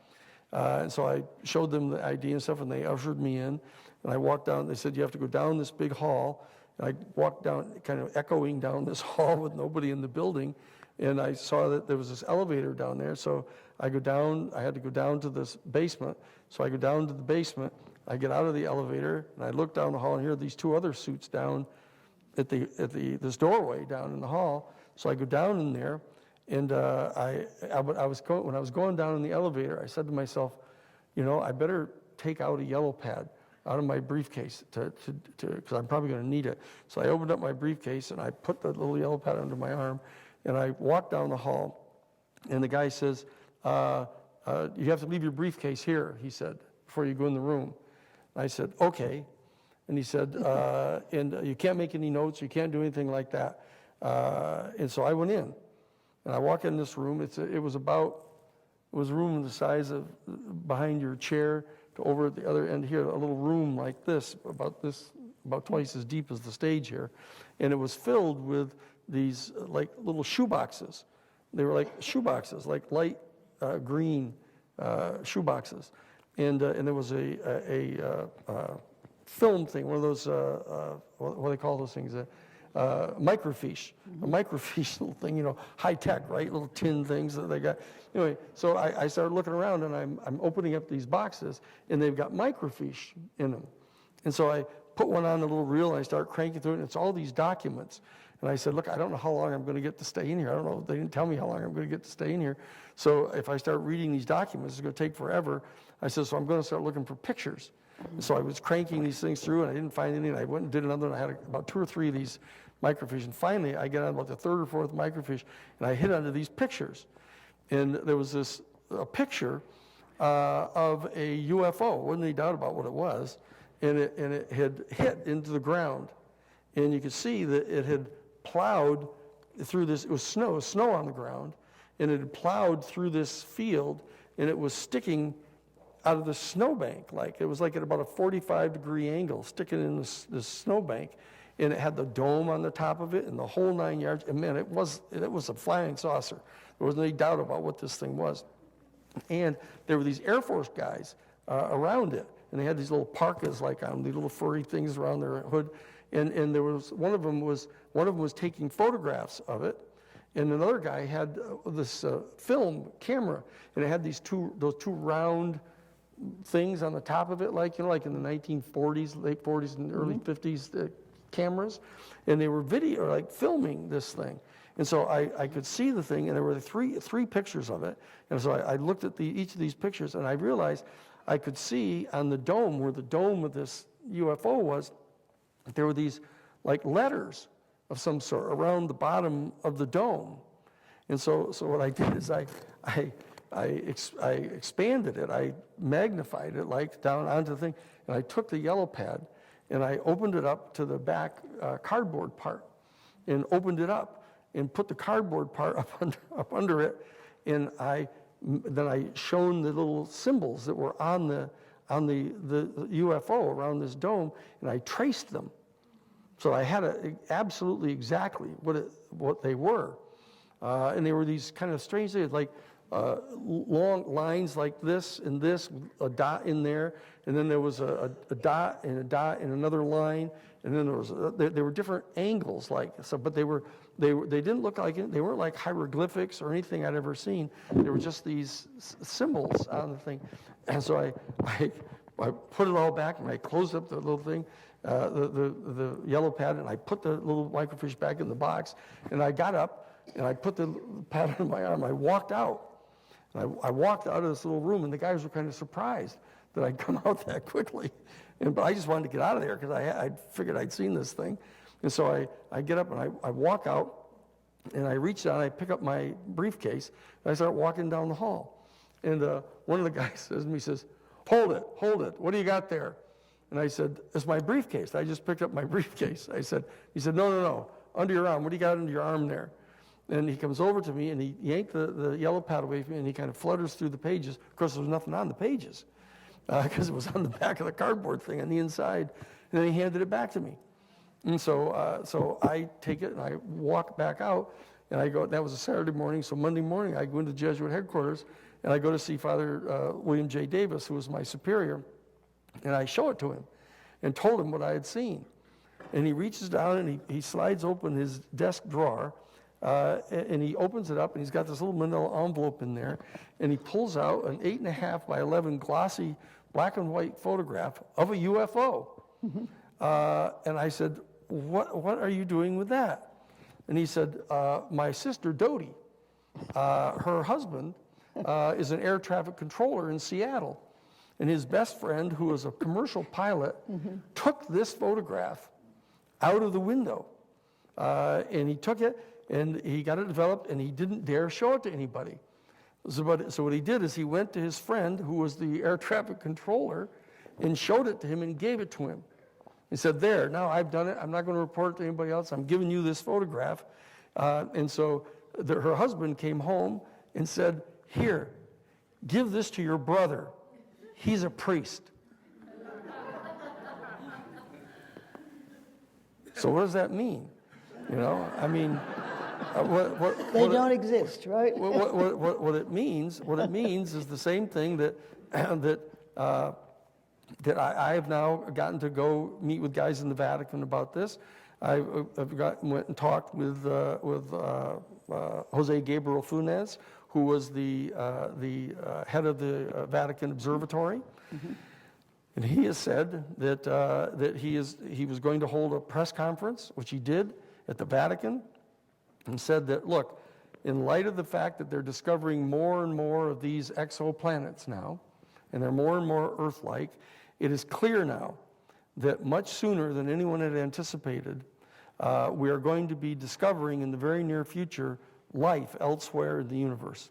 And so I showed them the ID and stuff and they ushered me in. And I walked down, they said, you have to go down this big hall. And I walked down, kind of echoing down this hall with nobody in the building. And I saw that there was this elevator down there. So I go down, I had to go down to this basement. So I go down to the basement, I get out of the elevator, and I look down the hall and hear these 2 other suits down at this doorway down in the hall. So I go down in there, and when I was going down in the elevator, I said to myself, I better take out a yellow pad. out of my briefcase because I'm probably going to need it. So I opened up my briefcase and I put the little yellow pad under my arm, and I walked down the hall, and the guy says, "You have to leave your briefcase here," he said, "before you go in the room." And I said, "Okay." And he said, "And you can't make any notes, you can't do anything like that." And so I went in, and I walk in this room. It was a room the size of behind your chair to over at the other end here, a little room like this, about twice as deep as the stage here. And it was filled with these like little shoe boxes. They were like shoe boxes, like light green shoe boxes. And there was a film thing, one of those, what do they call those things? Microfiche, a microfiche little thing, high tech, right? Little tin things that they got. Anyway, so I started looking around, and I'm opening up these boxes, and they've got microfiche in them. And so I put one on the little reel, and I start cranking through it, and it's all these documents. And I said, "Look, I don't know how long I'm going to get to stay in here. I don't know. They didn't tell me how long I'm going to get to stay in here. So if I start reading these documents, it's going to take forever." I said, "So I'm going to start looking for pictures." And so I was cranking these things through, and I didn't find any. And I went and did another, and I had about 2 or 3 of these microfiche. And finally, I get on about the 3rd or 4th microfiche, and I hit onto these pictures. And there was a picture of a UFO. Wasn't any doubt about what it was. And it had hit into the ground. And you could see that it had plowed through this. It was snow on the ground. And it had plowed through this field, and it was sticking out of the snowbank. It was like at about a 45-degree angle, sticking in this snowbank. And it had the dome on the top of it and the whole 9 yards. And man, it was a flying saucer. There wasn't any doubt about what this thing was. And there were these Air Force guys around it, and they had these little parkas on these little furry things around their hood. And there was one of them was taking photographs of it, and another guy had this film camera, and it had those two round things on the top of it, like in the 1940s, late 40s, and early 50s. Cameras, and they were filming this thing. And so I could see the thing, and there were three pictures of it. And so I looked at each of these pictures, and I realized I could see on the dome, where the dome of this UFO was, that there were these letters of some sort around the bottom of the dome. And so what I did is I expanded it, I magnified it down onto the thing, and I took the yellow pad, and I opened it up to the back cardboard part, and opened it up and put the cardboard part up under it, and then I shone the little symbols that were on the UFO around this dome, and I traced them. So I had absolutely exactly what they were, and they were these kind of strange things, long lines like this and this, a dot in there, and then there was a dot and another line, and then there were different angles but they didn't look like it. They weren't like hieroglyphics or anything I'd ever seen. They were just these symbols on the thing, and so I put it all back, and I closed up the little thing, the yellow pad, and I put the little microfiche back in the box, and I got up and I put the pad on my arm. I walked out. I walked out of this little room, and the guys were kind of surprised that I'd come out that quickly. But I just wanted to get out of there because I figured I'd seen this thing. And so I get up, and I walk out, and I reach down, and I pick up my briefcase, and I start walking down the hall. And one of the guys says to me, hold it, what do you got there? And I said, "It's my briefcase. I just picked up my briefcase." He said, no, under your arm. What do you got under your arm there? And he comes over to me, and he yanked the yellow pad away from me, and he kind of flutters through the pages. Of course, there was nothing on the pages because it was on the back of the cardboard thing on the inside. And then he handed it back to me. And so I take it, and I walk back out, and I go. That was a Saturday morning, so Monday morning I go into the Jesuit headquarters, and I go to see Father William J. Davis, who was my superior, and I show it to him and told him what I had seen. And he reaches down, and he slides open his desk drawer, and he opens it up, and he's got this little manila envelope in there, and he pulls out an 8.5 by 11 glossy black and white photograph of a UFO. And I said, what are you doing with that? And he said, my sister Dodie, her husband is an air traffic controller in Seattle, And his best friend, who was a commercial pilot, took this photograph out of the window. And he took it, and he got it developed, and he didn't dare show it to anybody. So what he did is he went to his friend, who was the air traffic controller, and showed it to him and gave it to him. He said, there, now I've done it. I'm not going to report it to anybody else. I'm giving you this photograph. And so her husband came home and said, here, give this to your brother. He's a priest. So what does that mean? You know, I mean, They don't exist, right? what it means is the same thing that that I have now gotten to go meet with guys in the Vatican about this. I've went and talked with Jose Gabriel Funes, who was the head of the Vatican Observatory. Mm-hmm. And he has said that he was going to hold a press conference, which he did at the Vatican, and said that, look, in light of the fact that they're discovering more and more of these exoplanets now, and they're more and more Earth-like, it is clear now that much sooner than anyone had anticipated, we are going to be discovering in the very near future life elsewhere in the universe.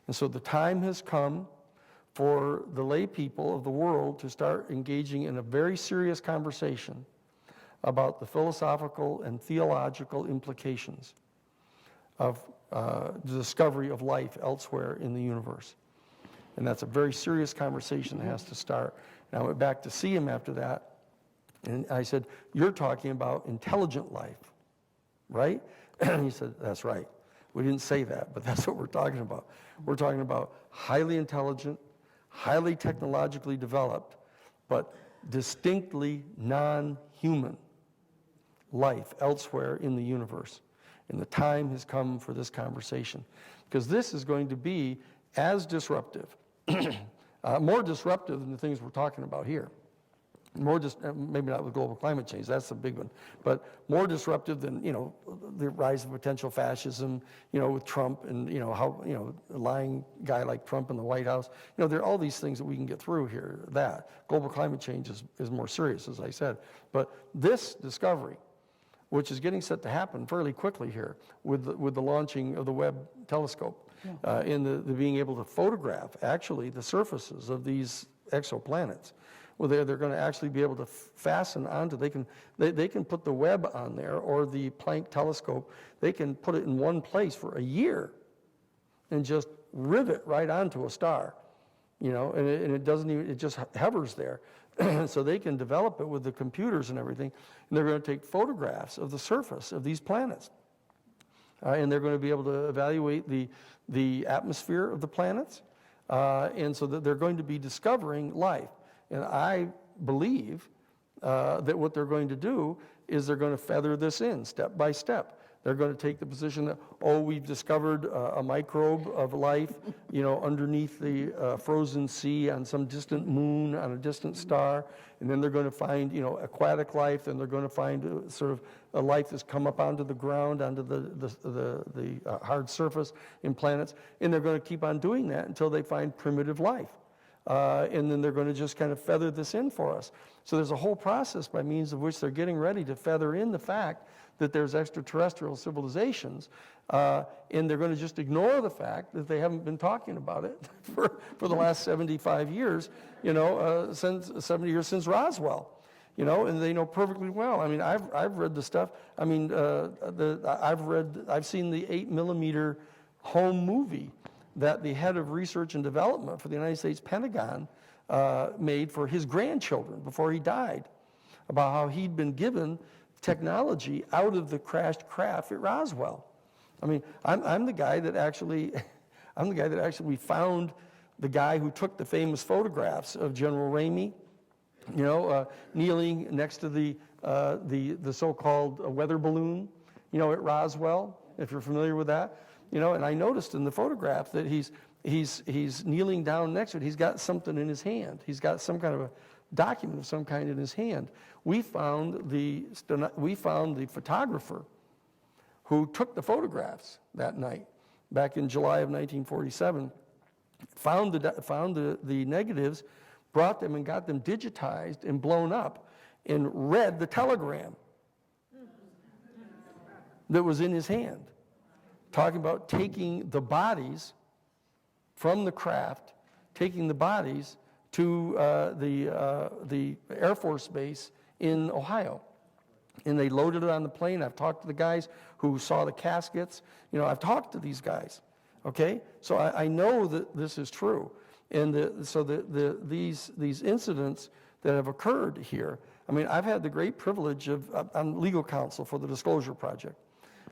And so the time has come for the lay people of the world to start engaging in a very serious conversation about the philosophical and theological implications of the discovery of life elsewhere in the universe. And that's a very serious conversation that has to start. And I went back to see him after that, and I said, you're talking about intelligent life, right? And he said, that's right. We didn't say that, but that's what we're talking about. We're talking about highly intelligent, highly technologically developed, but distinctly non-human life elsewhere in the universe. And the time has come for this conversation, because this is going to be as disruptive, more disruptive than the things we're talking about here. Maybe not with global climate change, that's the big one, but more disruptive than, the rise of potential fascism, with Trump and, how, a lying guy like Trump in the White House. There are all these things that we can get through here. That global climate change is more serious, as I said. But this discovery, which is getting set to happen fairly quickly here with the launching of the Webb telescope, in the being able to photograph actually the surfaces of these exoplanets. Well, they're going to actually be able to fasten onto. They can put the Webb on there, or the Planck telescope. They can put it in one place for a year, and just rivet right onto a star, and it doesn't even. It just hovers there. So they can develop it with the computers and everything, and they're going to take photographs of the surface of these planets, and they're going to be able to evaluate the atmosphere of the planets, and so that they're going to be discovering life. And I believe that what they're going to do is they're going to feather this in step by step. They're going to take the position that, we've discovered a microbe of life, underneath the frozen sea on some distant moon, on a distant star. And then they're going to find, aquatic life, and they're going to find sort of a life that's come up onto the ground, onto the hard surface in planets. And they're going to keep on doing that until they find primitive life. And then they're going to just kind of feather this in for us. So there's a whole process by means of which they're getting ready to feather in the fact that there's extraterrestrial civilizations, and they're going to just ignore the fact that they haven't been talking about it for the last 75 years, since 70 years since Roswell, and they know perfectly well. I mean, I've read the stuff. I mean, I've seen the 8mm home movie that the head of research and development for the United States Pentagon made for his grandchildren before he died, about how he'd been given technology out of the crashed craft at Roswell. I mean, I'm the guy that actually, we found the guy who took the famous photographs of General Ramey, kneeling next to the so-called weather balloon, at Roswell, if you're familiar with that. And I noticed in the photograph that he's kneeling down next to it. He's got something in his hand. He's got some kind of a document of some kind in his hand. We found the photographer who took the photographs that night, back in July of 1947. Found the negatives brought them and got them digitized and blown up and read the telegram that was in his hand, talking about taking the bodies from the craft, taking the bodies to the Air Force Base in Ohio. And they loaded it on the plane. I've talked to the guys who saw the caskets. You know, I've talked to these guys, okay? So I know that this is true. And these incidents that have occurred here, I mean, I've had the great privilege I'm legal counsel for the Disclosure Project,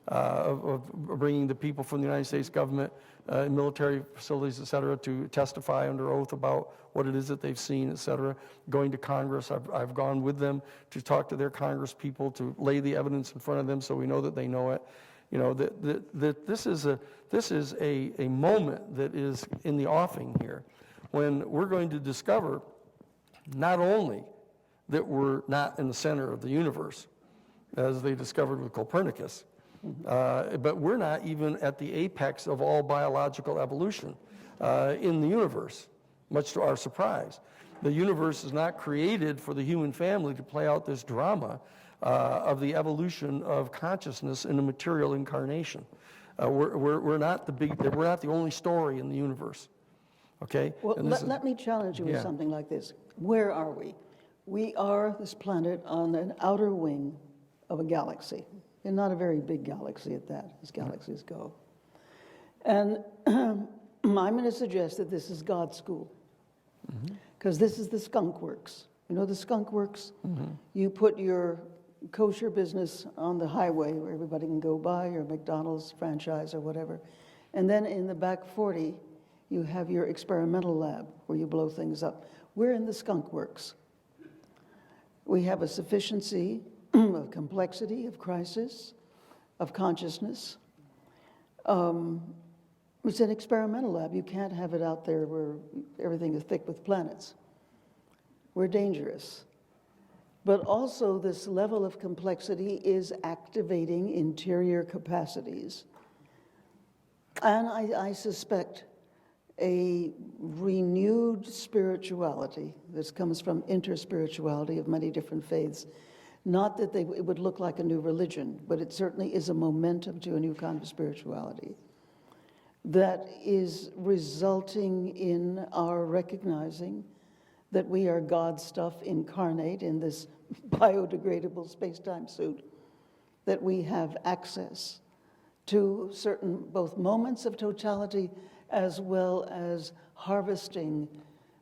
of bringing the people from the United States government, military facilities, et cetera, to testify under oath about what it is that they've seen, et cetera. Going to Congress, I've gone with them to talk to their Congress people, to lay the evidence in front of them so we know that they know it. You know, that this is a moment that is in the offing here, when we're going to discover not only that we're not in the center of the universe, as they discovered with Copernicus, but we're not even at the apex of all biological evolution in the universe, much to our surprise. The universe is not created for the human family to play out this drama of the evolution of consciousness in a material incarnation. We're not the only story in the universe. Okay? Well, let me challenge you with something like this. Where are we? We are this planet on an outer wing of a galaxy, and not a very big galaxy at that, as galaxies go. And I'm going to suggest that this is God's school, because this is the skunk works. You know the skunk works? You put your kosher business on the highway where everybody can go by, your McDonald's franchise or whatever, and then in the back 40, you have your experimental lab where you blow things up. We're in the skunk works. We have a sufficiency of complexity, of crisis, of consciousness. It's an experimental lab. You can't have it out there where everything is thick with planets. We're dangerous. But also this level of complexity is activating interior capacities. And I suspect a renewed spirituality. This comes from interspirituality of many different faiths. Not that it would look like a new religion, but it certainly is a momentum to a new kind of spirituality that is resulting in our recognizing that we are God's stuff incarnate in this biodegradable space-time suit, that we have access to certain both moments of totality as well as harvesting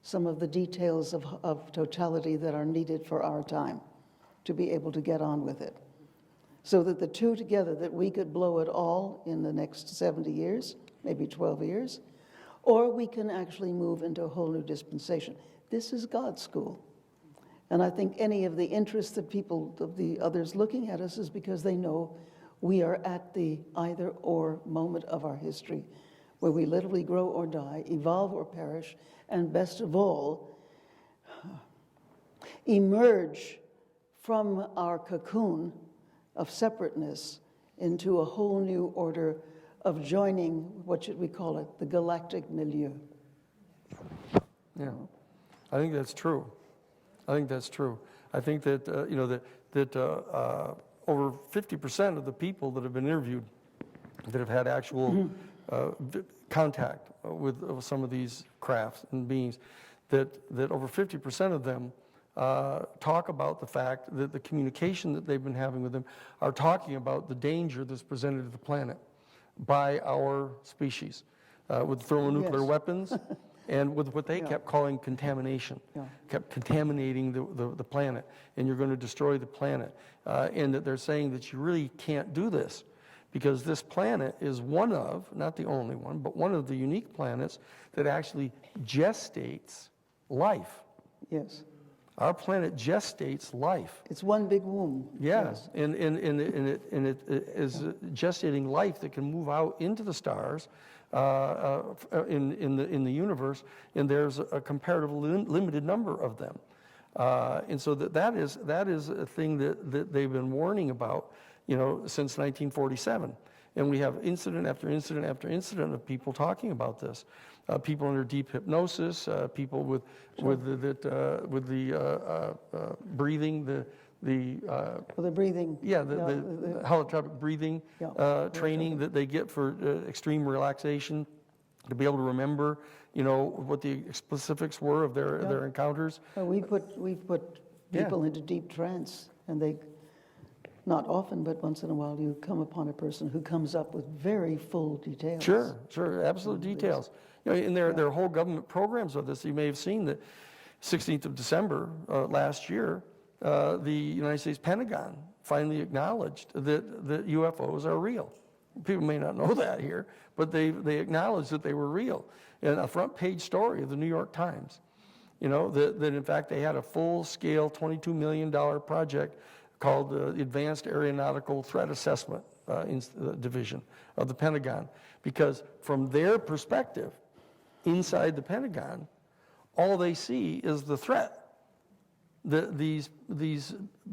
some of the details of totality that are needed for our time to be able to get on with it. So that the two together, that we could blow it all in the next 70 years, maybe 12 years, or we can actually move into a whole new dispensation. This is God's school. And I think any of the interest of people, of the others looking at us, is because they know we are at the either or moment of our history, where we literally grow or die, evolve or perish, and best of all, emerge from our cocoon of separateness into a whole new order of joining, what should we call it, the galactic milieu. Yeah, I think that's true. I think that's true. I think that, over 50% of the people that have been interviewed that have had actual contact with some of these crafts and beings, that over 50% of them talk about the fact that the communication that they've been having with them are talking about the danger that's presented to the planet by our species with thermonuclear weapons and with what they kept calling contamination, kept contaminating the planet, and you're going to destroy the planet. And that they're saying that you really can't do this because this planet is one of, not the only one, but one of the unique planets that actually gestates life. Yes. Our planet gestates life. It's one big womb. Yes, and it is gestating life that can move out into the stars in the universe, and there's a comparatively limited number of them. And so that is a thing that they've been warning about, since 1947. And we have incident after incident after incident of people talking about this. People under deep hypnosis, people with the breathing, the For the breathing. the holotropic breathing Yeah. training that they get for extreme relaxation, to be able to remember, what the specifics were of their encounters. We've put Yeah. people into deep trance, and they, not often, but once in a while, you come upon a person who comes up with very full details. Sure, absolute details. In their whole government programs of this, you may have seen that 16th of December last year, the United States Pentagon finally acknowledged that UFOs are real. People may not know that here, but they acknowledged that they were real. And a front page story of the New York Times, that in fact they had a full-scale $22 million project called the Advanced Aeronautical Threat Assessment Division of the Pentagon. Because from their perspective, inside the Pentagon, all they see is the threat that these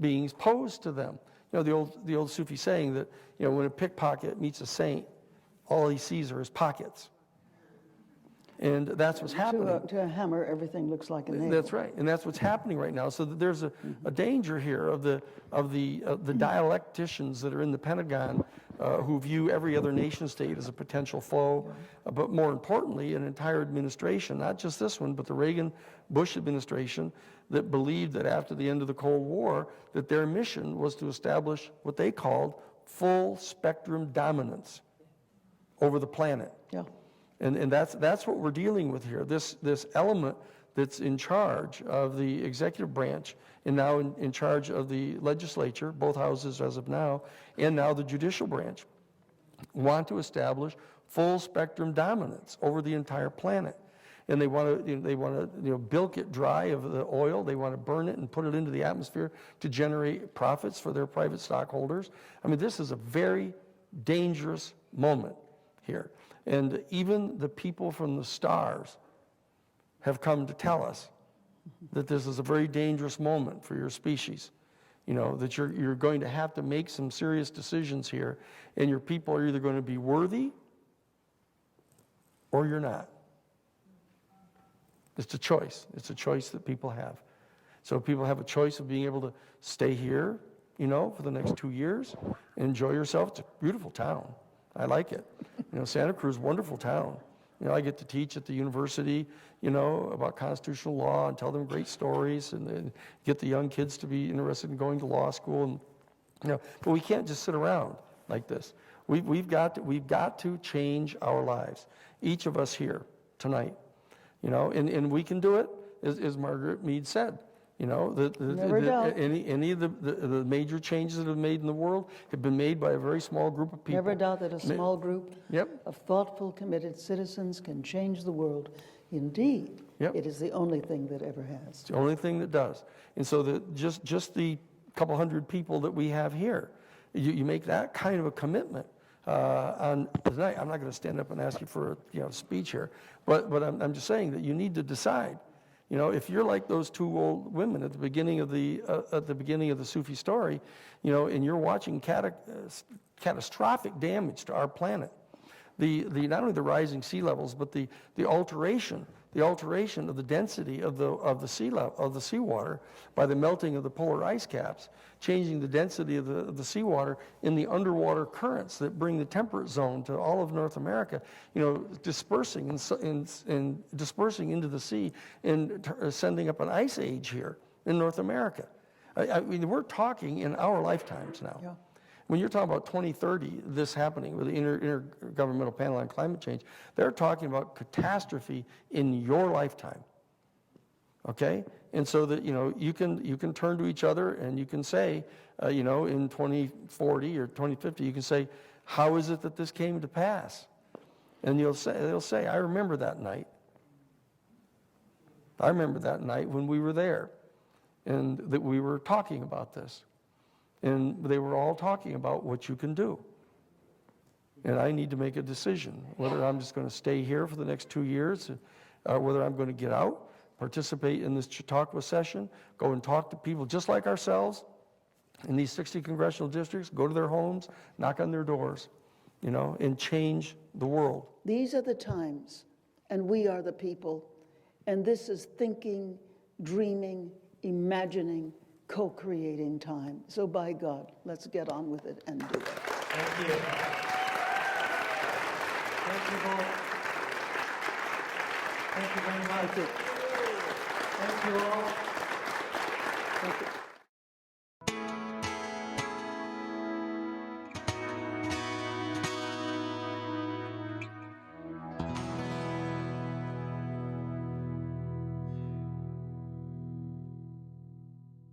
beings pose to them. The old Sufi saying that when a pickpocket meets a saint, all he sees are his pockets. And that's what's happening. To a hammer, everything looks like a nail. That's right, and that's what's happening right now. So there's a danger here of the dialecticians that are in the Pentagon who view every other nation state as a potential foe, but more importantly, an entire administration, not just this one, but the Reagan-Bush administration, that believed that after the end of the Cold War, that their mission was to establish what they called full spectrum dominance over the planet. Yeah. And that's what we're dealing with here. This element that's in charge of the executive branch and now in charge of the legislature, both houses as of now, and now the judicial branch, want to establish full spectrum dominance over the entire planet. And they want to bilk it dry of the oil. They want to burn it and put it into the atmosphere to generate profits for their private stockholders. I mean, this is a very dangerous moment here. And even the people from the stars have come to tell us that this is a very dangerous moment for your species. That you're going to have to make some serious decisions here, and your people are either going to be worthy or you're not. It's a choice. It's a choice that people have. So people have a choice of being able to stay here, for the next 2 years, enjoy yourself. It's a beautiful town. I like it. Santa Cruz, wonderful town. I get to teach at the university, about constitutional law and tell them great stories and then get the young kids to be interested in going to law school. And, but we can't just sit around like this. We've got to change our lives. Each of us here tonight, and we can do it, as Margaret Mead said. Never doubt. Any of the major changes that have been made in the world have been made by a very small group of people. Never doubt that a small group Yep. of thoughtful, committed citizens can change the world. Indeed, Yep. it is the only thing that ever has. It's the only thing that does. And so just the couple hundred people that we have here, you make that kind of a commitment on tonight. I'm not going to stand up and ask you for a speech here, but I'm just saying that you need to decide. If you're like those two old women at the beginning of the Sufi story, and you're watching catastrophic damage to our planet, the not only the rising sea levels, but the alteration of the density of the sea level of the seawater by the melting of the polar ice caps, changing the density of the seawater in the underwater currents that bring the temperate zone to all of North America, dispersing and dispersing into the sea and sending up an ice age here in North America. I mean, we're talking in our lifetimes now. Yeah. When you're talking about 2030, this happening with the Intergovernmental Panel on Climate Change, they're talking about catastrophe in your lifetime. Okay? And so that, you can turn to each other and you can say, in 2040 or 2050, you can say, how is it that this came to pass? And they'll say, I remember that night. I remember that night when we were there and that we were talking about this. And they were all talking about what you can do. And I need to make a decision, whether I'm just going to stay here for the next 2 years, whether I'm going to get out, participate in this Chautauqua session, go and talk to people just like ourselves in these 60 congressional districts, go to their homes, knock on their doors, and change the world. These are the times, and we are the people. And this is thinking, dreaming, imagining, co-creating time. So by God, let's get on with it and do it. Thank you. Thank you both. Thank you very much. Thank you. Thank you all. Thank you.